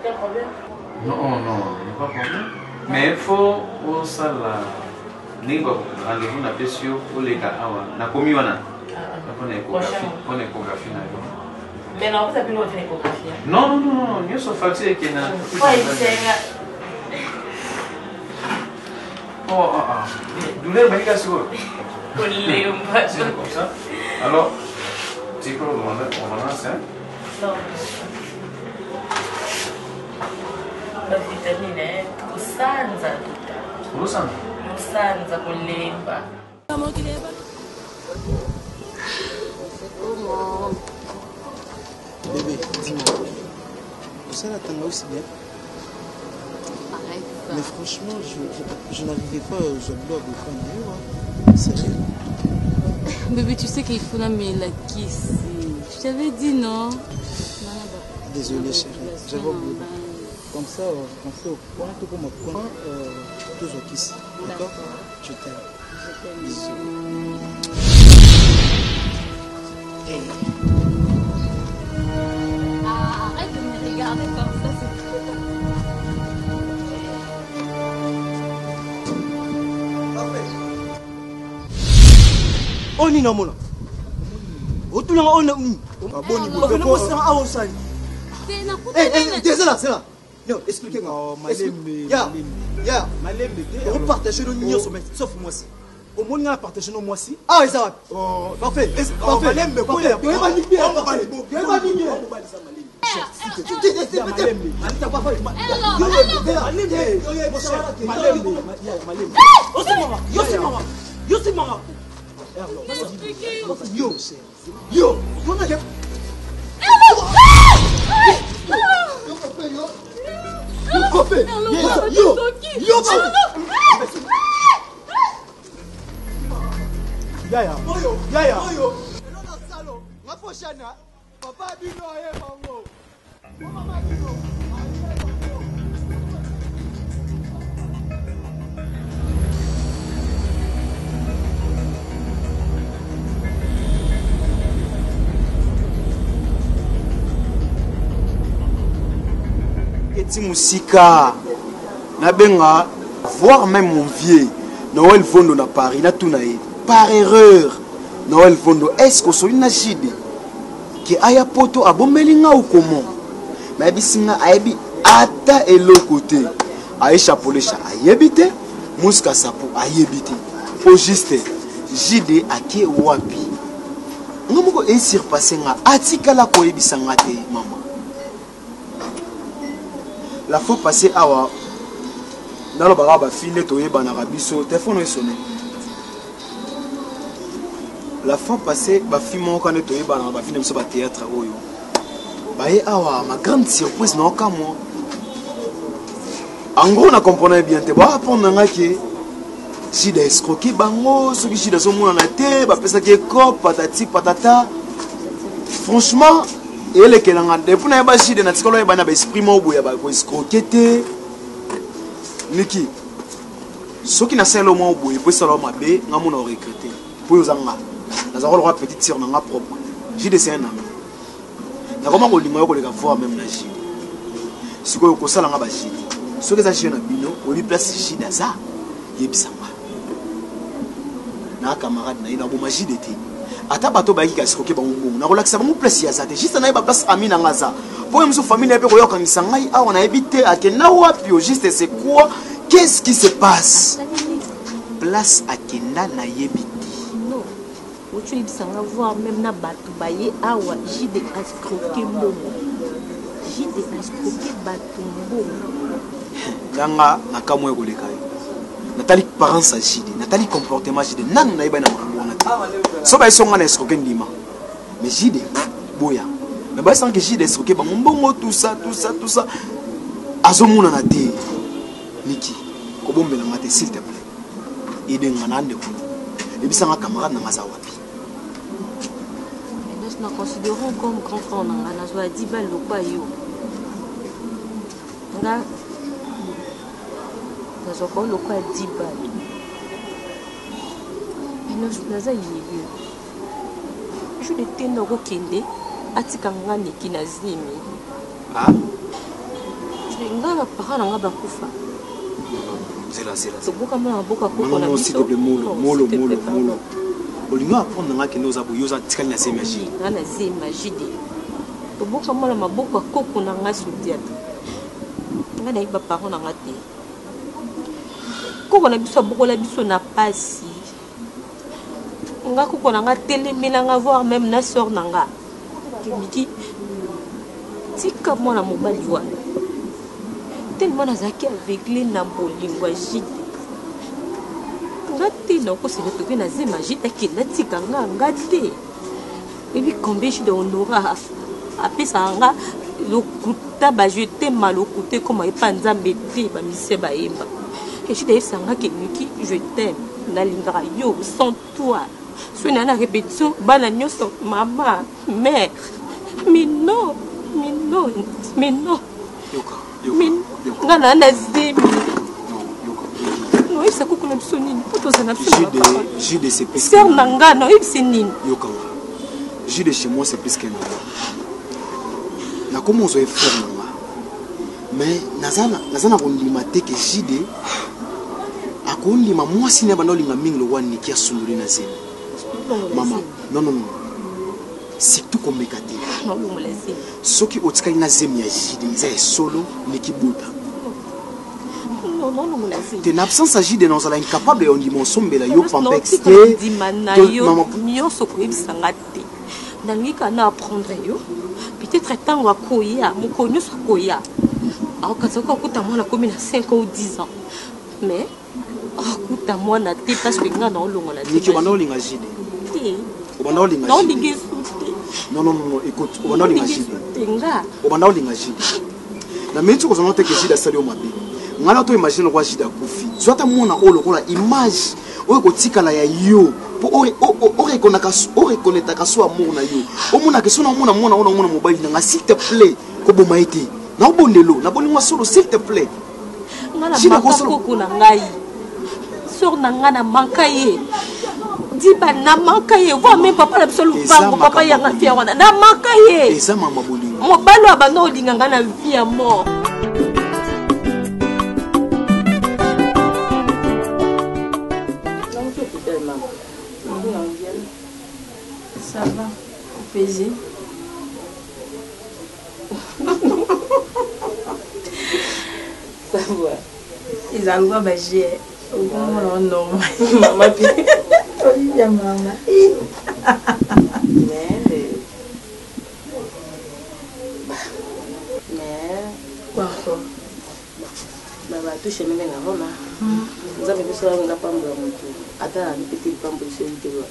Quel problème? Non, non, il n'y a pas de problème. Mais il faut au sala ningo rendez-vous na pesio pour les gars awa. Na komi wana. On échographie na yo. Mais non, vous avez pas fait échographie. Non, non, non, niyo so facture qui na. Oh, douleur médication. C'est comme ça. Alors, tu peux demander on va lancer. Non. La vitamine kusanza. Kusanza kulemba. Bébé, dis-moi. Ça l'attend aussi bien. Mais franchement, je n'arrivais pas, je dois vous prendre. Sérieux. Bébé, tu sais qu'il faut la kiss. Je t'avais dit non. Désolé chérie, j'avais oublié. Comme ça, on fait au point, tout comme au point, toujours kiss. D'accord? Je t'aime. Bisous. Hey. Arrête de me regarder comme ça, c'est trop. Oni na mona. Otula ona uni. Aboni bo ko sa awosani. C'est là. Non, expliquez-moi. Ya. Malembe. On partage le nio sauf moi si. Au monde on partage moi si. Ah ça va. Oh, parfait. Malembe ko ya. Tu vas niquer. Tu vas niquer. Yo, comment est-ce Musika nabenga voir même mon vieux Noël Vondo na Paris na tunaye par erreur Noël Fondo, est-ce que c'est une agide qui aya poto abomelinga ou comment? Mais bisinga ayebi ata elo côté. Aisha Polesha ayebite, Mouska Sapo ayebite. Au juste, jide ake wapi. Ngomoko e surpassé nga atika la koyebisanga te maman. La fois passée awa dans le baraba fine toyeba na rabiso téléphone sonné. La fois passée ba fimo quand toyeba na ba fine ba théâtre oyo. Ba ye awa ma grande surprise na ka moi. En gros na comprenez bien te ba apprendre nga ki si des escroquer bango ceux qui si dans son monde na te ba pesa ki cop patati patata. Franchement et les que l'on a depuis na ba si de na tikolo ba na ba esprit mo boya ba ko escroquer te. Niki ceux qui na selo mo boya po selo mabe nga mo na recruter po yozanga na za roi petite sœur na nga propre j'ai des un ami na comment ko limo ko le ka voir même na ji siko ko sala nga ba ji ceux qui ça na bino o li place ji da ça yebisanga na camarade na ina bo magie d'été ata bato ba ki ka sikoke ba mbongo na relaxa ba mo place ya zate juste na ba place amina ngaza po yemso famille pe ko yokanisa ngai awa na ebite akena wapi au juste c'est quoi qu'est-ce qui se passe place akenda na yebite non tu dis ça va voir même na bato baye awa jide escroquer mbongo jide escroquer bato mbongo ganga nakamwe ko lekayo Nathalie parents agide, Nathalie comportement agide, nan na iba na mwana. So ba songa na escroquer ndima. Mais jide boya. Mais ba sans que jide escroquer ba mbongo tout ça. Azomuna na te. Niki, ko bombela ngate s'il te plaît. Ide ngana nde ko. Ebisa nga camarade na maza wapi. Nous nous considérons comme grand frère na na zo 10 balles lo kwa yo. Nga je crois le quoi 10 balles. Et nous naza yeye. Je le tendo ko kende atika ngani kinazimi. Ah. Je ngala parana nga ba kufa. C'est là. C'est beaucoup moins beaucoup à beaucoup. Non, s'il te plaît, molo. Olingo apprendre nga kende oza boyoza tikali na se magie. Na se magie de. Beaucoup moins maboko à koko na nga soutiat. Nga na iba parana nga te. Koko na biso boko la biso na pasi nga koko na nga telemela nga voir même na sœur na nga kimiki tika mwana mobali wana tellement nazaki aveuglé na bolingo agide nga te na okosela toke na ze magite akenda tika nga te ebi combien je de honora apesa nga lokuta bajete malokute koma epa nzambe te bamise bayemba. Et je dis, je t'aime. Yo, sans toi. Si on a la répétition, maman, mère. Mais non. J'ai chez moi, c'est plus qu'un homme. Na comment on fait faire mais nazana kondimate ke jide akondima mwasi ne bana olinga mingi lo wani ki asunduri na zene maman non c'est tout comme mekate soki otikali na zemi ya jide za solo nikibuta non te na absence à jide non sala incapable de ondimo sombela yo pampex te maman nyonso ko ebisanga te nangika na apprendre yo peut-être tant wa koya mokonyo so koya alors quand ça coûte à moi la commune à 5 ou 10 ans mais coûte à moi na te parce que nga na olongo la ni ki bana olinga jide obana olinga jide non écoute obana olinga jide nga obana olinga jide na metu ko zonote ke jide sali o mabe ngala to imagine ko jide akufi zwata mona olokola image oyo ko tikala ya yo po o reconnaître ka so amour na yo o mona ke so na mona mobile nga s'il te plaît ko boma été na bondelo na bolingo solo s'il te plaît ngana makoko na ngai sur na ngana mankaye diba na mankaye voit même papa absolu bango papa ya na fia wana na mankaye eza mama bolingo mobalo abano olinga ngana via mort Ça va. Pesé. Ça va. Ils ont le bagé. Non, non. Maman, bien. Olivia, maman. Quoi encore? Baba, tout chez moi, là, vous avez vu ça, on n'a pas de tout. Attends, une petite pampe sur le terrain.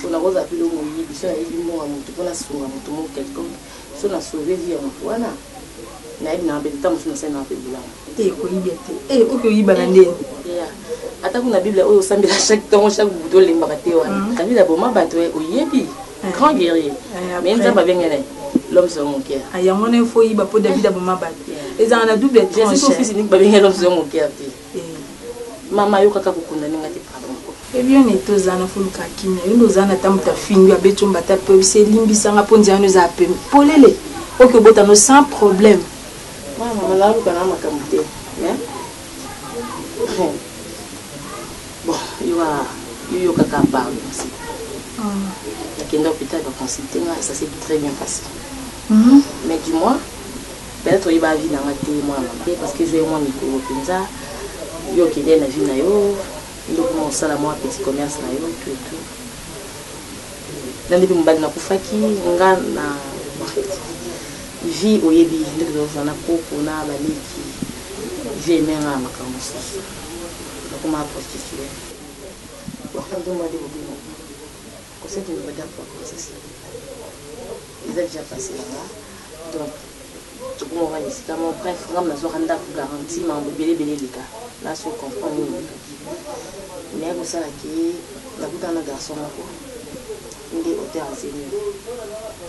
On a rose à plus de mouiller, puis ça a été bon à mon tout, on a sauvé à mon tout, quelqu'un. Si on a sauvé vie à mon tout, voilà. On a un peu de temps, on a un peu de blanc. Et quoi, il y a et ok, il y a des attends, on a Bible, on s'amène à chaque temps, chaque bout de l'embarqué. La vie d'abord, ma bateau est au yépi, grand guerrier. Mais ça va bien aller. L'homme sur mon cœur. Il y a mon info, il va pour David à ma batte. Et ça en a double. J'ai ce fils unique, va bien l'homme sur mon cœur. Maman, il y a quelqu'un qui condamne à tes parents. Et bien, on est tous en a fait kakine. Nous en a tant de filles, à Béton Bata, c'est l'imbissant à Pondia, nous appelle. Polélé. Ok, bon, sans problème. Maman, là, on a ma camouté. Bon, il y a quelqu'un qui parle aussi. Il y a un hôpital qui va consulter, ça s'est très bien passé. Mais du moins, peut-être qu'il va vivre dans la témoin parce que j'ai mon micro pinza, il y a qui est la vie na yo, donc mon salaire moi petit commerce na yo tout et tout. Dans les bimba na kufaki nga na vie oyebi ndiko na koko na baliki vie menga makamusi. Donc ma prostituée. Bon, quand on m'a dit que c'est une bonne proposition. Ils ont déjà passé là-bas. Donc, tout le monde va ici. Mon frère, on a besoin garantie, mais on peut bien les cas. Là, je comprends. Mais vous savez que la bouteille de garçon, il est hôtel à Zénie.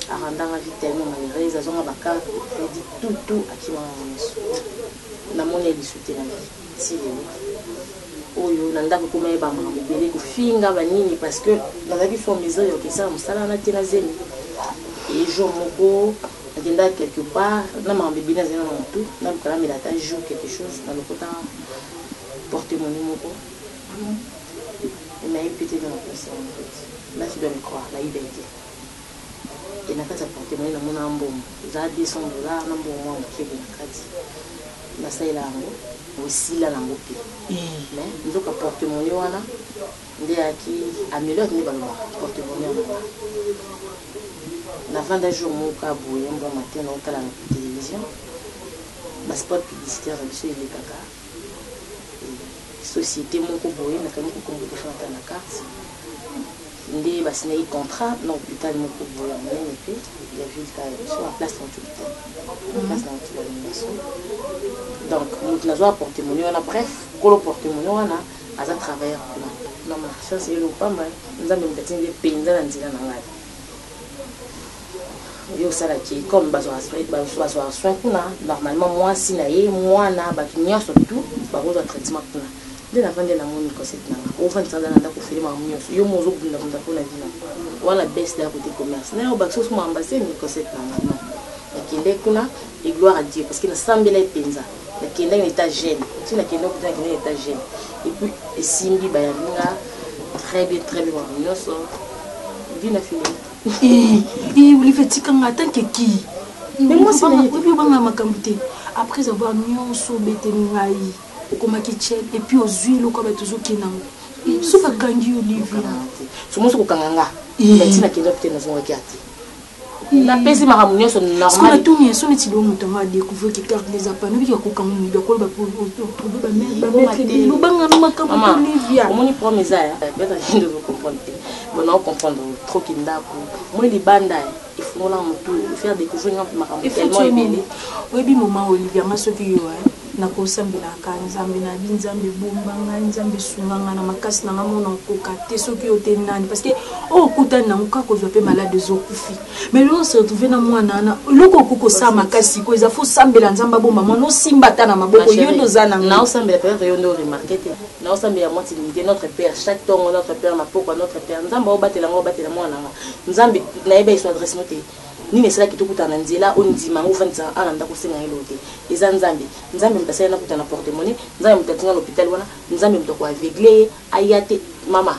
À rendre la vie tellement malheureuse, ils ont un carte, ils disent tout à qui m'a on a mon aide soutien la vie. Si, oyo nanda ko kuma eba mama bele ko finga banini parce que dans la vie faut misère que ça musala na tena zeni et jour moko agenda quelque part na mama bele na zeni na tout na kala mi la ta jour quelque chose dans le côté porter mon numéro mais peut-être dans la personne là tu dois me croire là il va être et na kata porter mon na mona mbom za $200 na mbom wa mkebe na kati na saila ngo aussi là dans le pays. Mais nous avons porté mon nom là, nous avons amélioré nos valeurs. Porté mon nom là. La fin d'un jour, mon cas, bon matin, on a la télévision. Ma spot publicitaire, monsieur les caca. Société, mon coup, bon, on a quand même beaucoup de choses dans la carte. Nous avons signé un contrat dans l'hôpital, mon coup, bon, et puis il y a vu le cas, place dans l'hôpital. Place dans l'hôpital. Donc, nous avons apporté mon nom, bref, quand on porte mon nom, on a travaillé. Non, ma chance, c'est pas mal. Nous avons des pays dans la vie. Yo sala qui comme bazo soin normalement moi si naie moi na ba kinyo surtout ba ko traitement kuna de la fin de la moni ko set na o fan ça dans la ko faire ma munyo yo mozo bunda bunda ko na dina wala best da côté commerce na o ba so mo ambassade ni ko set na akinde kuna et gloire à Dieu parce que na sambela penza na kenda ni état jeune si na kenda ko na état jeune et puis simbi ba yanga très bien munyo so vina fini. Et vous l'avez dit qu'en tant que qui? Mais moi, c'est après avoir mis en soubete n'aïe, comme kitchen et puis aux huiles comme toujours qui n'ont. Sauf à gangi Olivia. Tout le monde se kanganga. Mais si na kenda peut-être nous on regarde. La pèse ma ramunio sont normal. Ce qu'on a tout mis, son est-il au mouton à découvrir qui garde les appâts. Nous y a qu'aucun monde de quoi pour trouver ma mère. Nous bangons ma campagne Olivia. Comment il prend mes airs? Peut-être de vous comprendre. Bon, on comprendre trop qu'il n'a pas. Moi, les bandes, il faut faire découvrir un peu ma campagne. Tellement ébélé. Oui, bien, maman Olivia, ma soeur qui na kosambela ka nzambe na binzambe bombanga nzambe sunganga na makasi na ngamona koka te soki otenani parce que oh kutana na muka ko zope malade zokufi mais lo se retrouver na mwana na loko koko sa makasi ko za fo sambela nzamba bomba mono simba ta na maboko yondo zana na osambela peut-être yondo remarquer na osambela moi c'est notre père chaque temps notre père na poko notre père nzamba obatela mwana nzambe na eba so adresse note nini sala kitokutana nzela ondima ufanza alanda kusenga elote eza nzambe mtasala na kutana porte-monnaie nzambe mtatinga l'hôpital wana nzambe mtoko aveugle ayate mama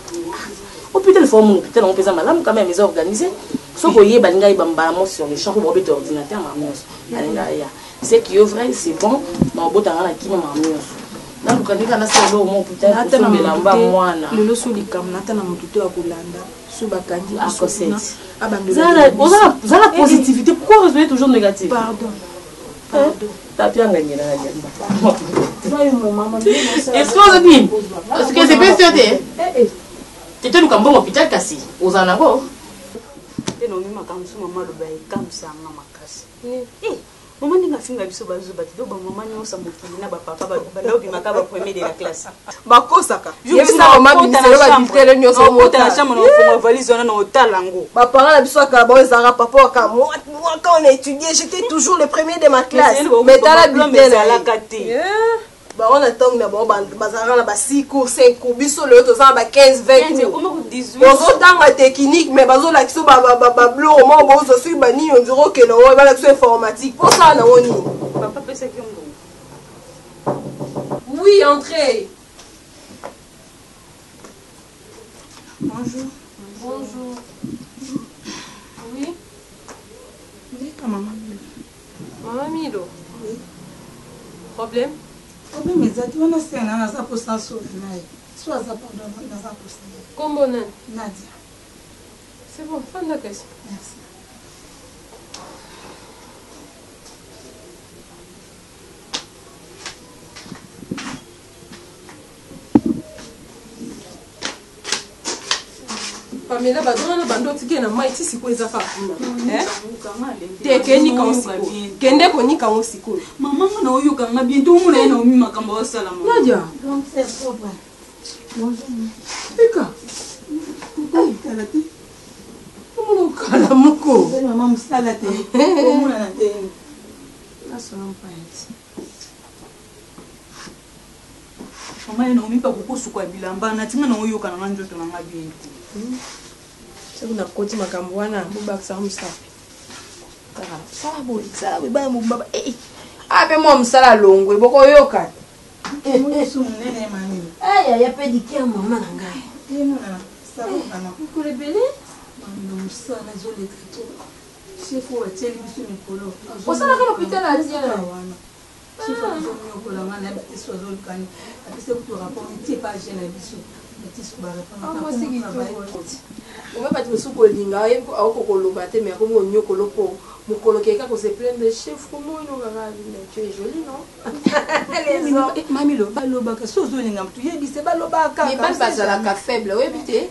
hôpital faut mon hôpital on peut ça malade quand même ils organisé sauf que y balinga ibamba sur les champs pour mettre ordinateur mamios balinga ya c'est que vrai c'est bon mais au bout d'un an qui mamios na lukanika na selo mo hôpital ata na lamba mwana lelo suli kam ata na motuto ya kolanda suba kandi zala positivité pourquoi rester toujours négatif pardon tapi anganyela excuse me parce que c'est pas sûr tu te lukambo hôpital kasi ozana go te no mima kamsu mama lo bay kamsa nga makasi mama ndinga finga biso bazuba ti do ba mama nyosa mokili na ba papa ba lobi makaba premier de la classe bakosaka yebisa mama biselo ba bitele nyoso mota na chambre na fuma valise na otalango ba parents la biso ka ba ezara papa ka moi quand on a étudié j'étais toujours le premier de ma classe mais dans la bitele la kate ba on attend na ba bazara na ba 6 cours 5 cours biso le to za ba 15 20 cours 18 bozo tanga technique mais bazo la kiso ba bleu au moins bozo suis ba ni on dirait que non ba la kiso informatique pour ça na woni papa pesa kimbo oui entrez bonjour bonjour oui maman Milo oui problème problème ezati wana sena naza posa sauve naye so aza pardon naza posa kombo nani Nadia c'est bon fin de la question merci Pamela badona bando tike na mai tisi ko eza fa kuna te keni ka osiko kende ko nika osiko mama ngana oyo kanga bientôt muna ena omi makambo osala mama Nadia donc c'est propre bonjour Eka kalati muno kala muko mama musala te muna na te la sono paeti mama ena omi pa kokosuka bilamba na tinga na oyo kana na njoto na ngabi c'est una koti makambo wana bobakisa musapi sala boy sala boy ba mu baba ape mo msala longwe boko yoka musu nene mami aya ya pedicure mama na ngai muna sala bana ko rebele mama musala zole kato chef wa teli bisu mikolo osala ka l'hôpital a dia wana chef wa zo mikolo ngana ba tiso zole kani apese ku rapport ti pa gene bisu oba tu musu kolinga ako koloba te mais ako nyokolo po mukolo keka ko se plaindre chef comment no kaka tu es jolie non mami lo baloba ka sozo linga mtu yebise baloba ka mais pas bazala ka faible oui bité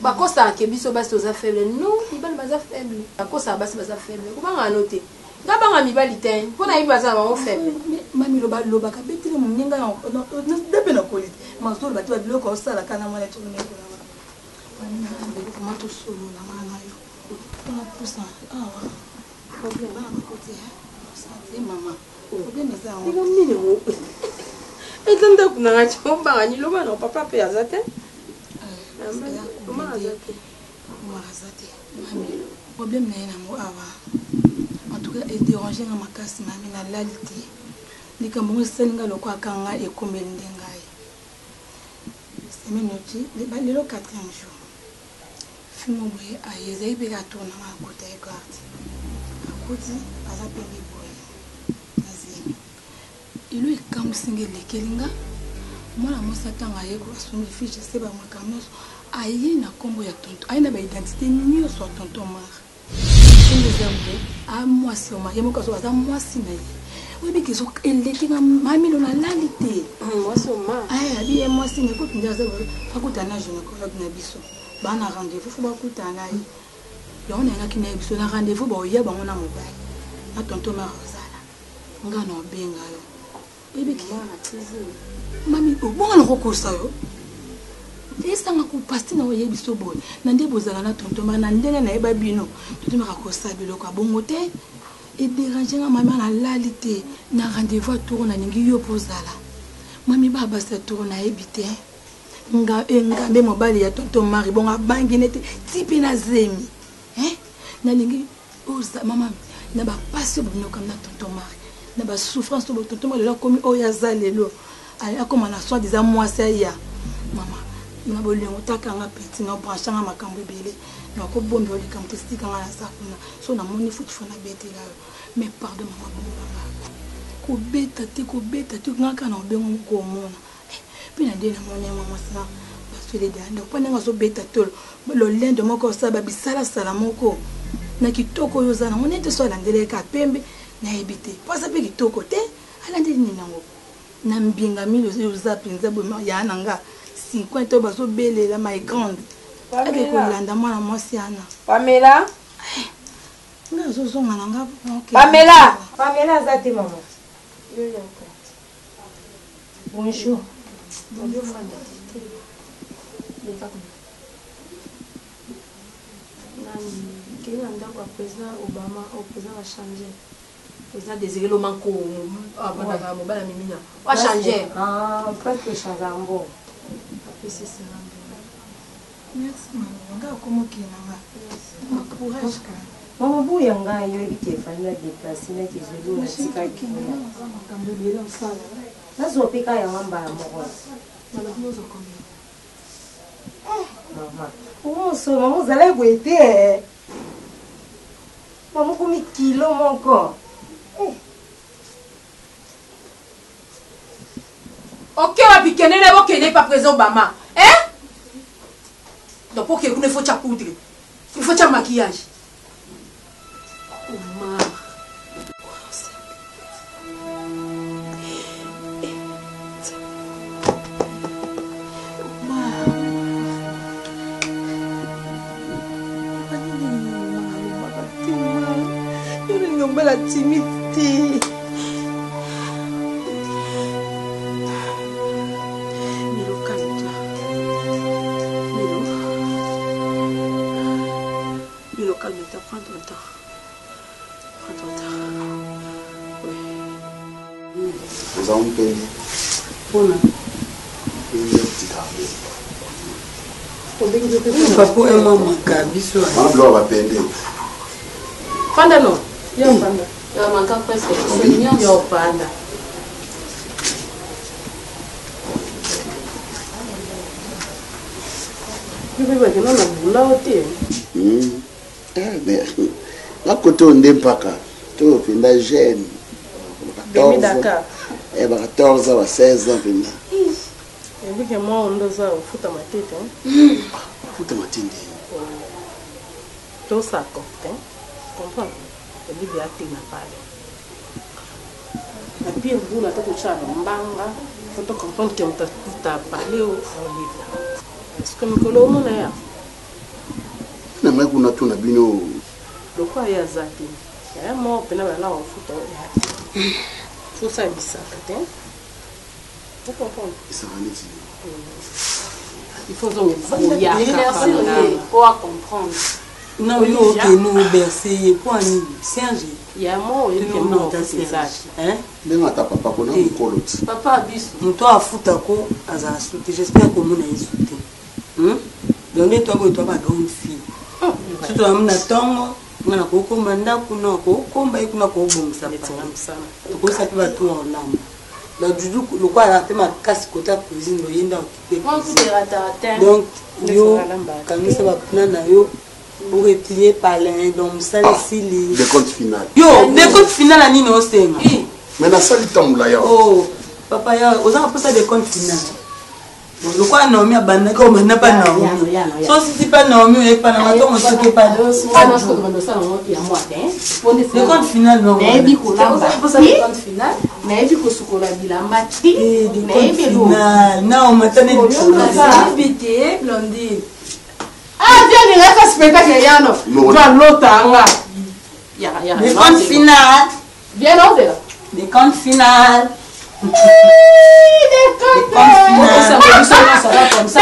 bakosa ke biso basi oza faible non ibali baza faible bakosa basi baza faible kubanga noter ngabanga mibali te mpona yebi baza bango faible mami lo baloba ka betile monyenga na debe na kolite mazolo bati babiloko osala kana mwana tourne ko comment tout solo la mana yo on a poussé problème à côté santé maman problème ça on ni ngo etanda kuna ngachi mbanga ni loba na papa pe azate mama azate mami problème na ina mo awa en tout cas et déranger na makasi mami na lalite likambo ngesenga lokwa kanga ekomeli ndengai semaine oti lelo 4e jour fimo boye ayeza ibeka tona makota e carte akoti aza pembe boye azimi ilo ikamusinge lekelinga mwana mosatanga yeko asombi fiche se ba makamoso aye na kombo ya tonto aye na ba identité nyonso ya tonto mara ndezambe a mwasi o mari moko aza mwasi na ye oyebi kezo eleki nga mamilo na lali te mwasi o mari aya abi ye mwasi na ekoti nde aza bakutana gynécologue na biso bana rendez-vous fo bakutana ye yango nayangaki na ye biso na rendez-vous baoya bango na mobali na tonto mare ozala nga na obenga yo oyebi mami obonga na kokosa yo esanga kopasti na oye biso boye na nde bozala na tonto mare na ndenge nayeba bino tonto mare akosa biloko abongo te edérange nga mami na lali te na rendez-vous atoro nalingi yo mpo ozala mami babasi atoro nayebi te engambe mobali ya tonto mari bongo abangi nete tipe na zemi nalingi mama na bapasi oyo bobinoka na tonto mari na basouffrance oyo tonto mari lelo akomi oyo aza lelo akoma na soin deza mwasi aya mama na bolingo takanga petit na branchanga makambo ebele na kobomba likambo te sitikanga na sakuna so namoni futi fona betela mais pardon mama bombanga kobeta te ngaka na obengo moko omona mpe na nde namoni mama sa baswele danda opananga azobeta tolo lolendo moko osala babisalasala moko na kitoko oyo oza nango nete so alandeleka pembe nayebi te poasa mpe kitoko te alandeli nini yango na mbinga mili oza mpenza boye ya nanga 50 oyo bazobelela mai grande ake kolanda mwana mwasi ana Pamela nga azozonga nanga Pamela aza te mama bonjour kei na ndako ya président Obama au président achange président Désiré Lomanko abandaka mobala mimina achange presque change yango apesi selambe merci mama nga akomokenanga courage ka mama buya ngai yo ebiki efali ya déplace na kizulu na tikaki makambo ebele osala nazopeka yango mbala moko mama omosoma mozala eboye te mama komi kilo moko ok wapi kenene bokende pa président Obama donc pour que vous ne faut pas poudre il faut pas maquillage Omar la timidité. Milo, calme-toi. Milo. Milo, calme-toi. Prends ton temps. Prends ton temps. Oui. Nous avons payé. Pona. Papa et maman, Kabiso. Maman va payer. Panda non. Yo panda. Yo manka presque. Yo panda. Bibi que non na bula ote. Mais la côté on dempaka. To pinda jeune. 14 ans, 16 ans pinda. Et puis que moi on doit futa ma tête. Futa ma tête. Tout ça compte. Comprends? Et bien à na pale. La pire boule à tout ça mbanga. Faut comprendre que on t'a parlé au livre. Est-ce que mkolo mona ya? Na mwe kuna tu na bino. Lokwa ya zati. Ya mo pena bala on futa ya. Tout ça bisaka te. Vous comprenez? Ça va neti. Il faut donc pour comprendre. Non, yo que nous bercer pour un singe. Ya mo yo que nous message. Hein? Ndema ta papa kona mkoloti. Papa biso. Mto afuta ko aza souté. J'espère que mon a souté. Donc toi ko toi ba grande fille. Surtout amna tongo, ngana ko ko manda kuna ko komba ikuna ko bongisa sana. Ko sa pe ba to olamba. La dudu le quoi la tema casse côté cuisine lo yenda occupé. Donc yo quand ça va prendre na yo pour replier par l'un donc ça ici les décompte final. Yo, décompte final à nino ostenga. Mais na sali tambula ya. Oh, papa ya, oza pas ça décompte final. Donc le quoi non mais abana ko mana pas non. So si pas non mais pas na to mo soke pas. Ah non, je demande ça non ya moi hein. Décompte final non. Mais bi ko lamba. Pas ça décompte final. Mais bi ko sukola bilamba ti. Mais bi final. Non, matane BT Blondie. Ah, viens, il reste un spectacle, Yano. Toi, l'autre, ya. Décompte final. Viens, on verra. Décompte final. Décompte final. Ça va comme ça.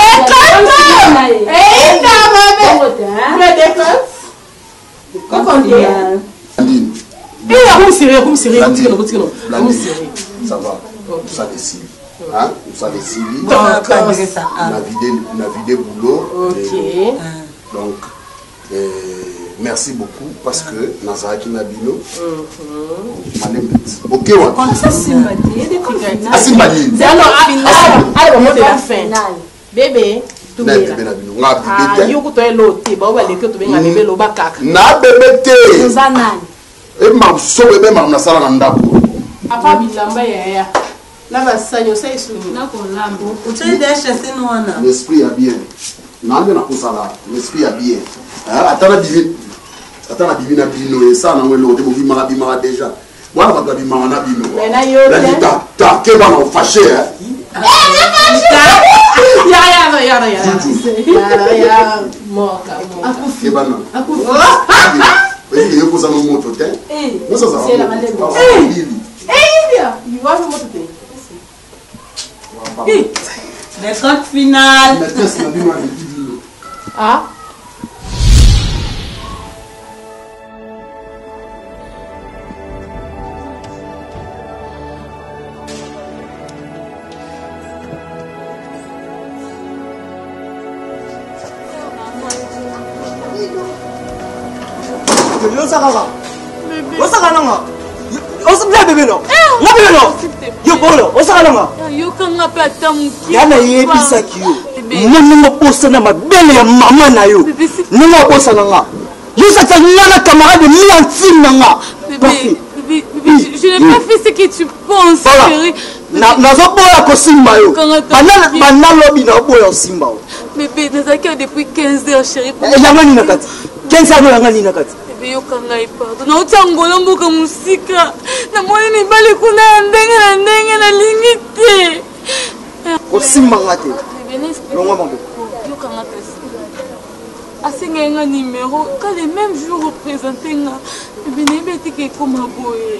Décompte final. Ça va. Ça décide. Hein? Ça décide. On a vidé boulot. Ok. Donc, merci beaucoup parce que Nazaraki Nabino. Ok, ouais. Ça, c'est ma Asimbadi. alors, de la fin. Bébé, na bébé na bino nga Ah, bébé yo ko to eloti ba wa leke to benga bébé lo bakaka. na bébé te. Nzanani. E ma so bébé ma na sala na ndako. Apa bilamba ya. Na ba sanyo sai su na ko lambo. Utende chasser no wana. L'esprit est bien. Na bien na kusala. L'esprit est bien. Atana bibi. Atana bibi na bino et ça na ngelo te bo bi mala bi mala déjà. Voilà ba bi mala na bino. Mais na yo. Ta ke ba no fâché. Ya, moka. Akufi. Ebana. Akufi. Vas-y, yo posa no moto te. Moi ça ça. C'est la malade. Il va le moto te. Le compte final. Ah. yokanga mpe ata moki yana yebisaki yo monongo bosana mabele ya mama na yo nongo abosana nga yosaka nga na camarade mi ya ntime na nga je n'ai pas fait ce que tu penses chérie nazoboya kosimba yo banalobi naoboya osimba yo bébé nazalaki yo depuis 15 heures chérie yanga nini na kati 15 heures yanga nini na kati yoka ngai pardon nautia ngolo mboka mosika namoni mibali kuna ya ndenge na ndenge nalingi te kosimbanga te longwa mabe yokanga kasi asengai nga numero ka le même jour représente nga bebe nayebi etike ekoma boye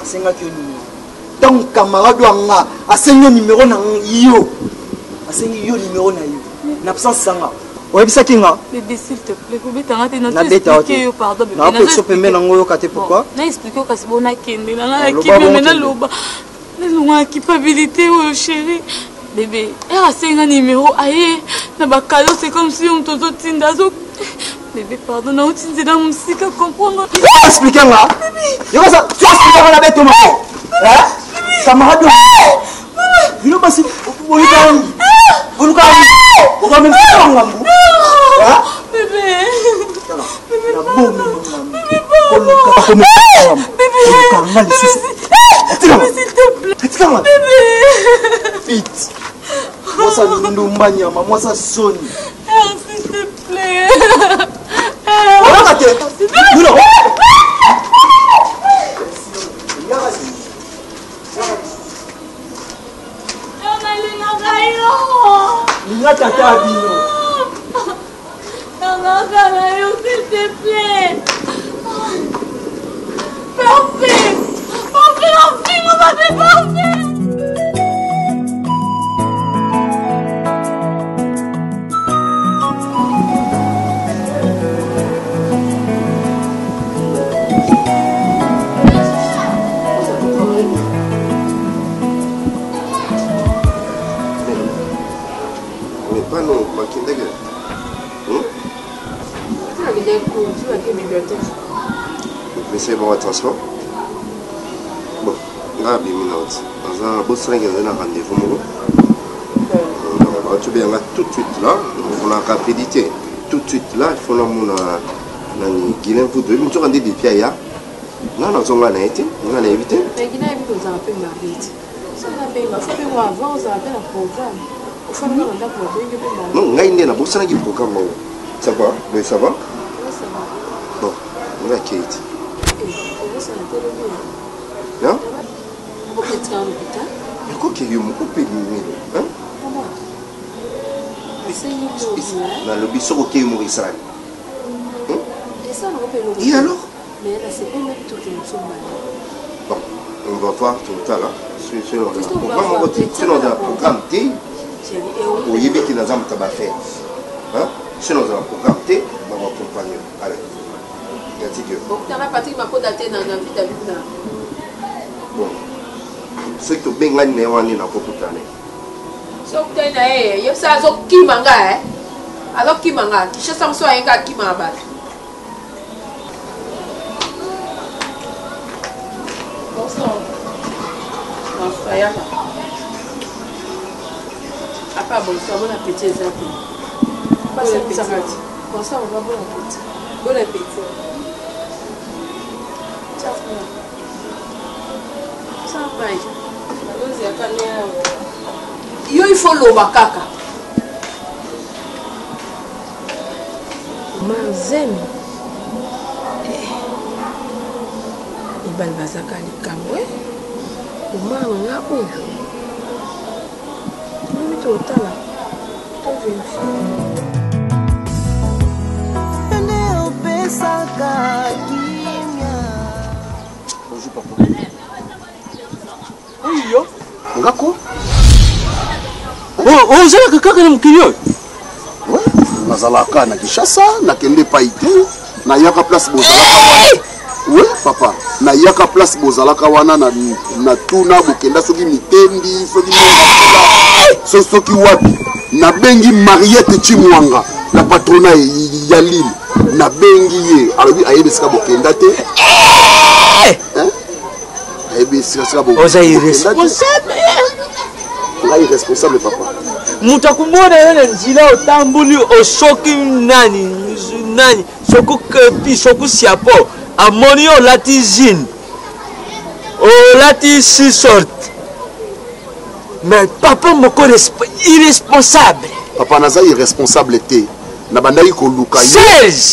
asengaki yo numero ntango camarade wanga asengi yo numero na yo asengi yo numero na yo na absence anga oyebisaki nga bébé s'il te plaît kobetanga te naexplike yo pardon nakoso pembe nango oyoka te pourquoi naexplike yo kasi bo nakende nanga nakimeme naloba nalonga culpabilité oyo chéri bébé asenga numéro aye na bakado c'est comme si on tozotinda bébé pardon nauti nzela mosika comprendre explike nga yokosa tu explike nga na betoma camarade bino basi oyika oluka okamemanga ngambu mwasa ndumba nyama mwasa soni s'il te plaît olaka te bino ninga tata bino s'il te plaît parfait parfait mon bébé parfait Mais c'est bon, attention. Bon, là, bien minute. Dans un beau string, il y a un rendez-vous. Tu viens tout de suite là, il faut la rapidité. Tout de suite là, il faut la mon Guilain vous devez nous rendre des pieds. Non, non, on va été, on va éviter. Mais Guilain, vous nous appelez Marguerite. Si on a payé, ça fait moi avant, on appelle un programme. Il faut nous rendre pour payer. Non, on a une bourse qui programme. Ça va? Oui, ça va? Oui, ça va. Bon, on a Kate. Non? Vous êtes à l'hôpital? Mais quoi qu'il y ait un peu de hein? Comment? Dans le biseau qui est mort Israël. Et ça, on peut le. Et alors? Mais là, c'est pas même tout qui nous sommes malades. Bon, on va voir tout à l'heure. Sinon, on a un programme T. Au Yébi qui n'a pas fait. Sinon, on a un programme T. On va accompagner. Allez. Merci Dieu. Donc, tu as Patrick Mako daté dans la vie d'Aluna. Bon. Ce que tu as dit, on a beaucoup de temps. So tu as dit, il y a ça qui manga. Alors qui manga, qui cherche un gars qui m'a battu. Bonsoir. Bonsoir. À part bonsoir, bon appétit. Bon appétit. Yo il faut loba kaka. Manzemi. Ibal bazaka likamwe. Umama nga oyo. Mimi totala. To vérifie. Bonjour papa. Oui yo. Ngako? Oh, ozalaka kaka na mokili oyo? Ouais, nazalaka na Kinshasa, nakende epai te, nayaka place bozalaka wana. Oui papa, nayaka place bozalaka wana na tuna bokenda soki mitendi, soki monga, soki wapi. Nabengi Mariette Chimwanga, la patrona ya Lille. Nabengi ye, alobi ayebesika bokenda te. Ayebesika bokenda te. Oza irresponsable. Nga irresponsable papa. Mutu akumona yo na nzela otambuli osoki nani soku kepi soku siapo amoni yo olati zine olati si sorte mais papa moko irresponsable. Papa naza irresponsable te. Nabandaki koluka yo.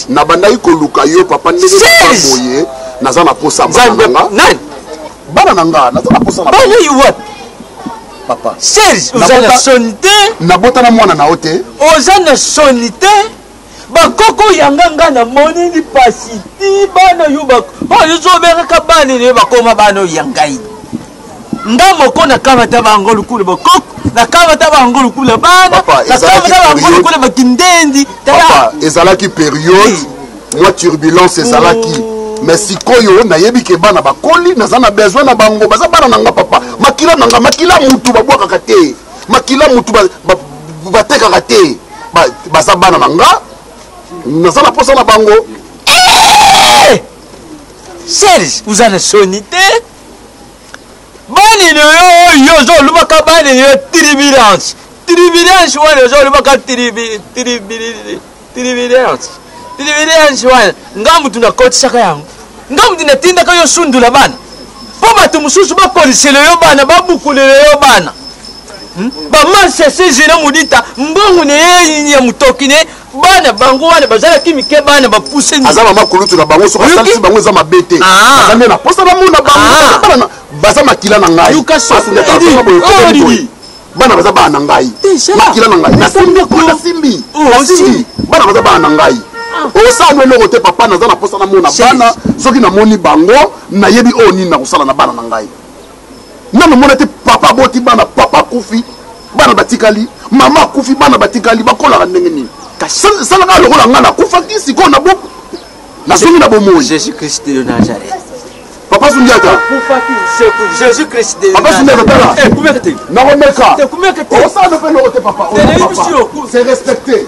Nabandaki koluka yo papa ndenge boye naza na posa bana nanga. Bana nanga naza na posa na bana yiwa. Papa Serge oza na sonité nabotana mwana na ote oza na sonité bakoko yanga nga na moni ni pasi ti bana yo oyo zobengaka bana ne bakoma bana yangai nga moko na kamata bango lukulu bakoko na kamata bango lukulu bana na kamata bango lukulu bakindendi papa ezalaki période moi turbulence ezalaki mais sikoyo nayebi ke bana bakoli naza na besoin na bango baza bana nanga papa makila mutu babwakaka te makila mutu batekaka te baza bana nanga naza na posa na bango. Serge uza na soni te bani oyo ozolubaka bani yo tribulence wana ozolubaka tribulence wana nga mutu nakotisaka yango nga mutu natindaka yo sundula bana mpo bato mosusu bakolisele yo bana babukulele yo bana bamansese zina mudita mbongo ne ye ya mutoki ne bana bango wana bazalaki mike bana bapuse aza mama kulutu na bango soka salisi bango eza mabete azambe na posa na muna bango baza makila na ngai bana baza bana na ngai makila na ngai nasimbi bana baza bana na ngai osala eloko te papa naza na posa na mona bana soki namoni bango nayebi oyo nini nakosala na bana na ngai nano mona te papa boti bana papa kufi bana batikali mama akufi bana batikali bakolaka ndenge nini salaka lokola ngai nakufaki sikoyo na boko nazongi na bomoi Jésus Christ de Nazareth. Papa Sundiata Jésus Christ de Papa Sundiata tala nakomeka osala mpe loko te papa c'est respecté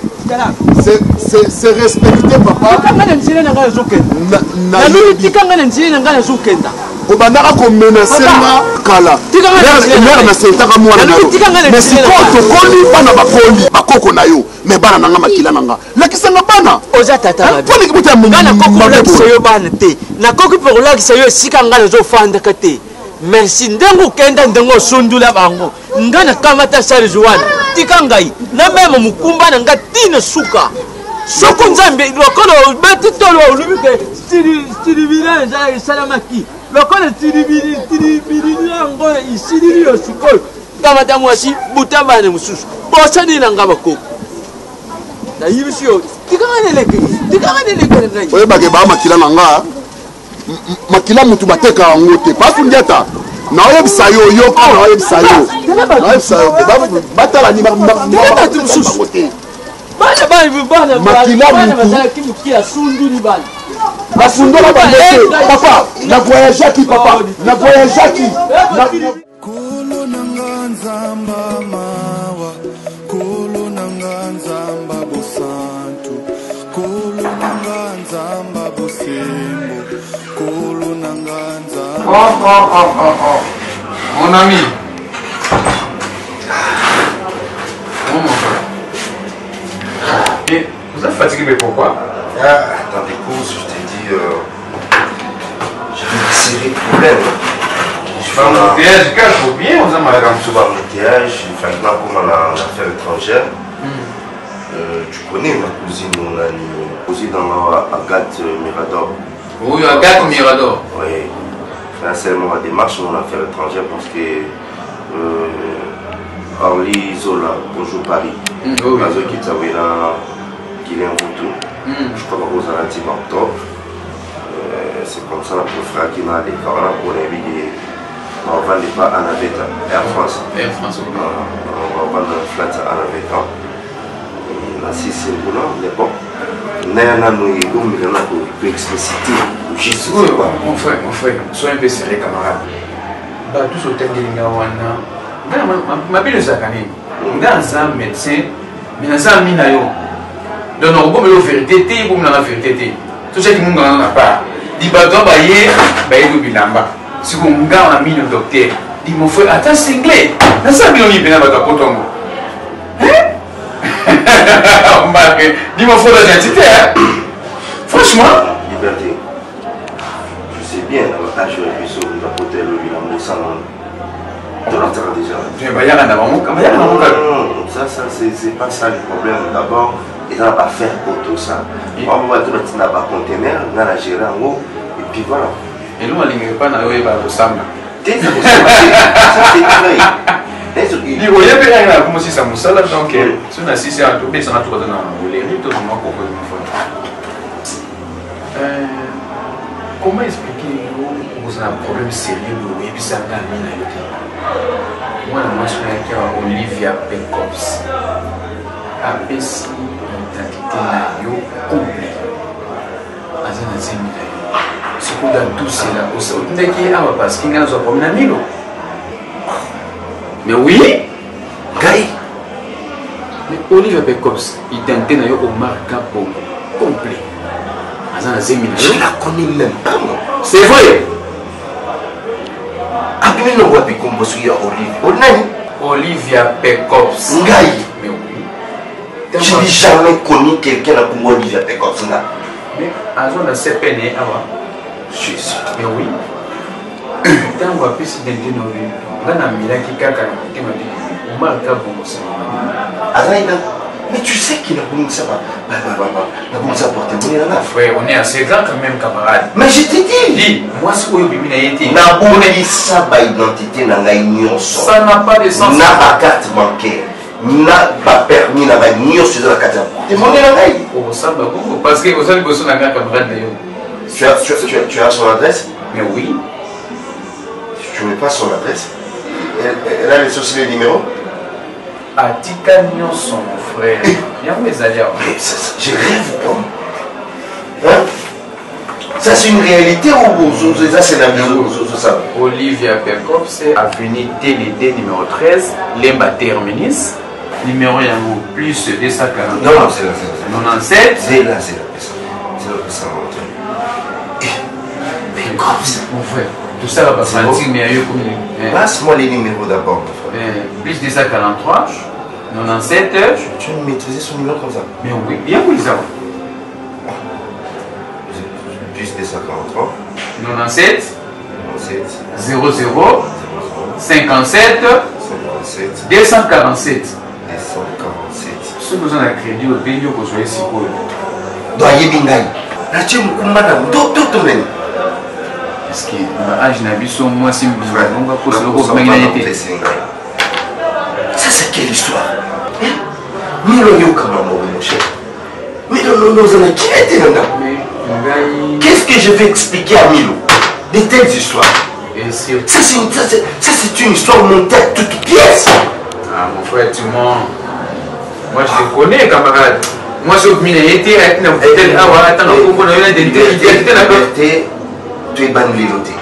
c'est respecté papa obandaka komenase nga kala mare nasetaka mwana na yo mais sikoyo tokoli bana bakoli bakoko na yo mais bana nanga makila nanga lakisanga bana oza tatangalakisa yo bana te nakoki mpe kolakisa yo esika nga nazofandaka te merci ndenge okenda ndenge osundula bango nga nakamata charge wana tika ngai na meme mokumba na nga tina suka soko nzambe lokola obeti tolo olubi ke stilibila eza esalamaki lokola tilibili yango isilili yo sikoyo kamata mwasi buta bana mosusu bosani na nga bakoko nayibisi yo tikanganeleke ngai oyebake baa makila na nga makila mutu batekaka yango te Papa Sundiata naoyebisa yo yoka naoyebisa yo batala ni mosusu te makila mutu basundola bango te papa na voyageaki papa na voyageaki kolo nanga nzamba mawa kolo nanga nzamba bosantu kolo nanga nzamba bosembo kolo nanga nzamba mon ami mon frère Et vous êtes fatigué, mais pourquoi? Dans des courses, je t'ai dit, j'avais une série de problèmes. Embouteillage, il faut bien, on a mal à embouteillage, il fallait pas comme en affaires étrangères. Tu connais ma cousine, mon ami, cousine dans Agathe Mirador. Oui, Agathe Mirador. Oui. Financièrement, la démarche en affaires étrangères parce que Orly Zola, bonjour Paris. Parce qu'il t'avait là, qu'il est en retour. Je crois que vous allez en octobre. C'est comme ça que le frère qui m'a dit qu'on a des. On va vendre pas en avec Air France. Air France, oui. On va vendre un flat en avec. Là, si c'est bon, mais bon. Nous peut expliciter. Juste oui, mon frère, sois un peu sérieux, camarade. Bah, tout ce thème de l'Ingawana. Ma belle Zakani. Dans un médecin, mais dans un minayo. Donc, on va me vérité, pour me la vérité. Tout ce qui m'ont gagné n'a pas. Dit, bah, toi, bah, y est, du bilamba. Si vous m'avez mis le docteur, il m'a fait attends, c'est anglais. Dans ça, il y a un peu de potongo. Il m'a fait l'identité. Franchement. Liberté. Je sais bien, là, je vais sur le côté de l'Ilambo Salon. De l'intérieur déjà. Tu vas y aller dans mon cas. Non, ça, c'est pas ça le problème. D'abord, ils n'ont pas faire pour tout ça. On va tout le temps dans le conteneur, on a géré en haut, et puis voilà. Et nous, on ne pas dans le Samba. Ça, c'est vrai. Il y a des gens comme si ça me sale, donc si on a 6 ans, tout ça, on a tout dans les rites, tout le monde propose une fois. Comment expliquer que vous avez un problème sérieux de Webisanga moi, je suis avec Olivia Pekops. Avec si l'identité est complète. C'est pour dans tout cela. Vous savez qu'il y a parce qu'il y a un problème d'amilo. Mais oui, Gaï. Mais Olivia Pekops, l'identité est au marquable complet. Je la connais même pas, moi. C'est vrai. Après, nous voyons comme vous Olivia Pekops. Ngaï. Mais oui. Je n'ai jamais connu quelqu'un comme Olivia Pekops. Mais à zone de CPN, je suis sûr. Mais oui. Tant qu'on a pu s'identifier nos vies, on a mis là qui caca, qui m'a dit, on m'a le cas pour moi. Mais tu sais qu'il a commencé à porter mon élève. Ouais, on est assez grand quand même, camarade. Mais je t'ai dit. Dis, moi, ce que je suis dit. N'a pas ça, identité, n'a pas union. Ça n'a pas de sens. N'a pas carte bancaire. N'a pas permis, n'a pas union sur la carte. C'est mon élève. Oh, ça va beaucoup. Parce que vous avez besoin d'un camarade d'ailleurs. Tu as son adresse? Mais oui. Tu ne mets pas son adresse. Elle a laissé aussi les numéros? Atika Nyonson, mon frère. Il y a mes alliés. Je rêve comme. Hein? Ça, c'est une réalité ou ça, c'est la vie? Olivia Pekops, c'est avenue TLD numéro 13, Lemba Terminis. Numéro Yango plus 240. Non, c'est là. 97. C'est là. C'est ça. Pekops. Mon frère. Tout ça va pas sentir, mais il y a eu passe-moi les numéros d'abord. Plus 243, 97. Tu veux maîtriser son numéro comme ça? Mais oui, bien oui, ça va. Plus 243, 97, 00, 57, 247. Si vous avez un crédit, vous avez besoin de quoi? Doyer Bingaï. Là, tu me commandes d'autres même. Parce que l'âge n'a pas son moi si vous avez un peu de ça, c'est quelle histoire? Milo Yokama, mon cher. Milo, nous qui était là? Qu'est-ce que je vais expliquer à Milo de telles histoires? Ça, c'est une histoire montée à toutes pièces. Ah, mon frère, tu mens. Moi, je te connais, camarade. Moi, je suis été tu es banliloté.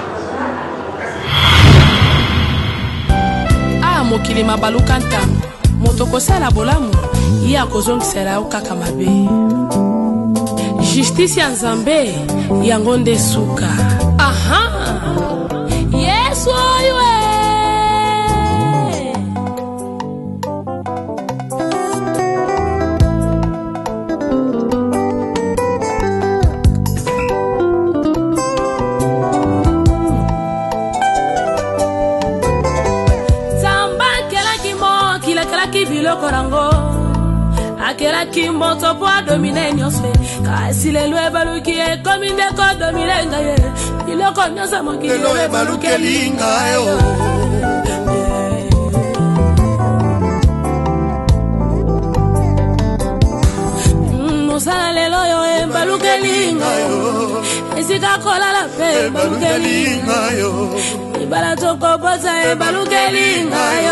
Ah, mokili mabaluka ntango moto kosala bolamu ye akozongisela yo kaka mabe. Justice ya nzambe yango nde suka. Aha, yesu oyo. akelaki moto po adomine nyonso kasi lelo ebaluki ekomi ndeko domine ngai biloko nyonso mokili lelo ebalukeli ngai mosala lelo yo ebalukeli ngai esika kolala mpe ebalukeli ngai ibala tokobosa ebalukeli ngai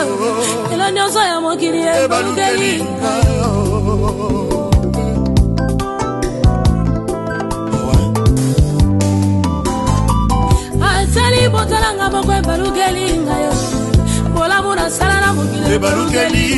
lelo nyonso ya mokili ebalukeli ngai asali botalanga moko ebalukeli ngai molamu nasala na mokili ebalukeli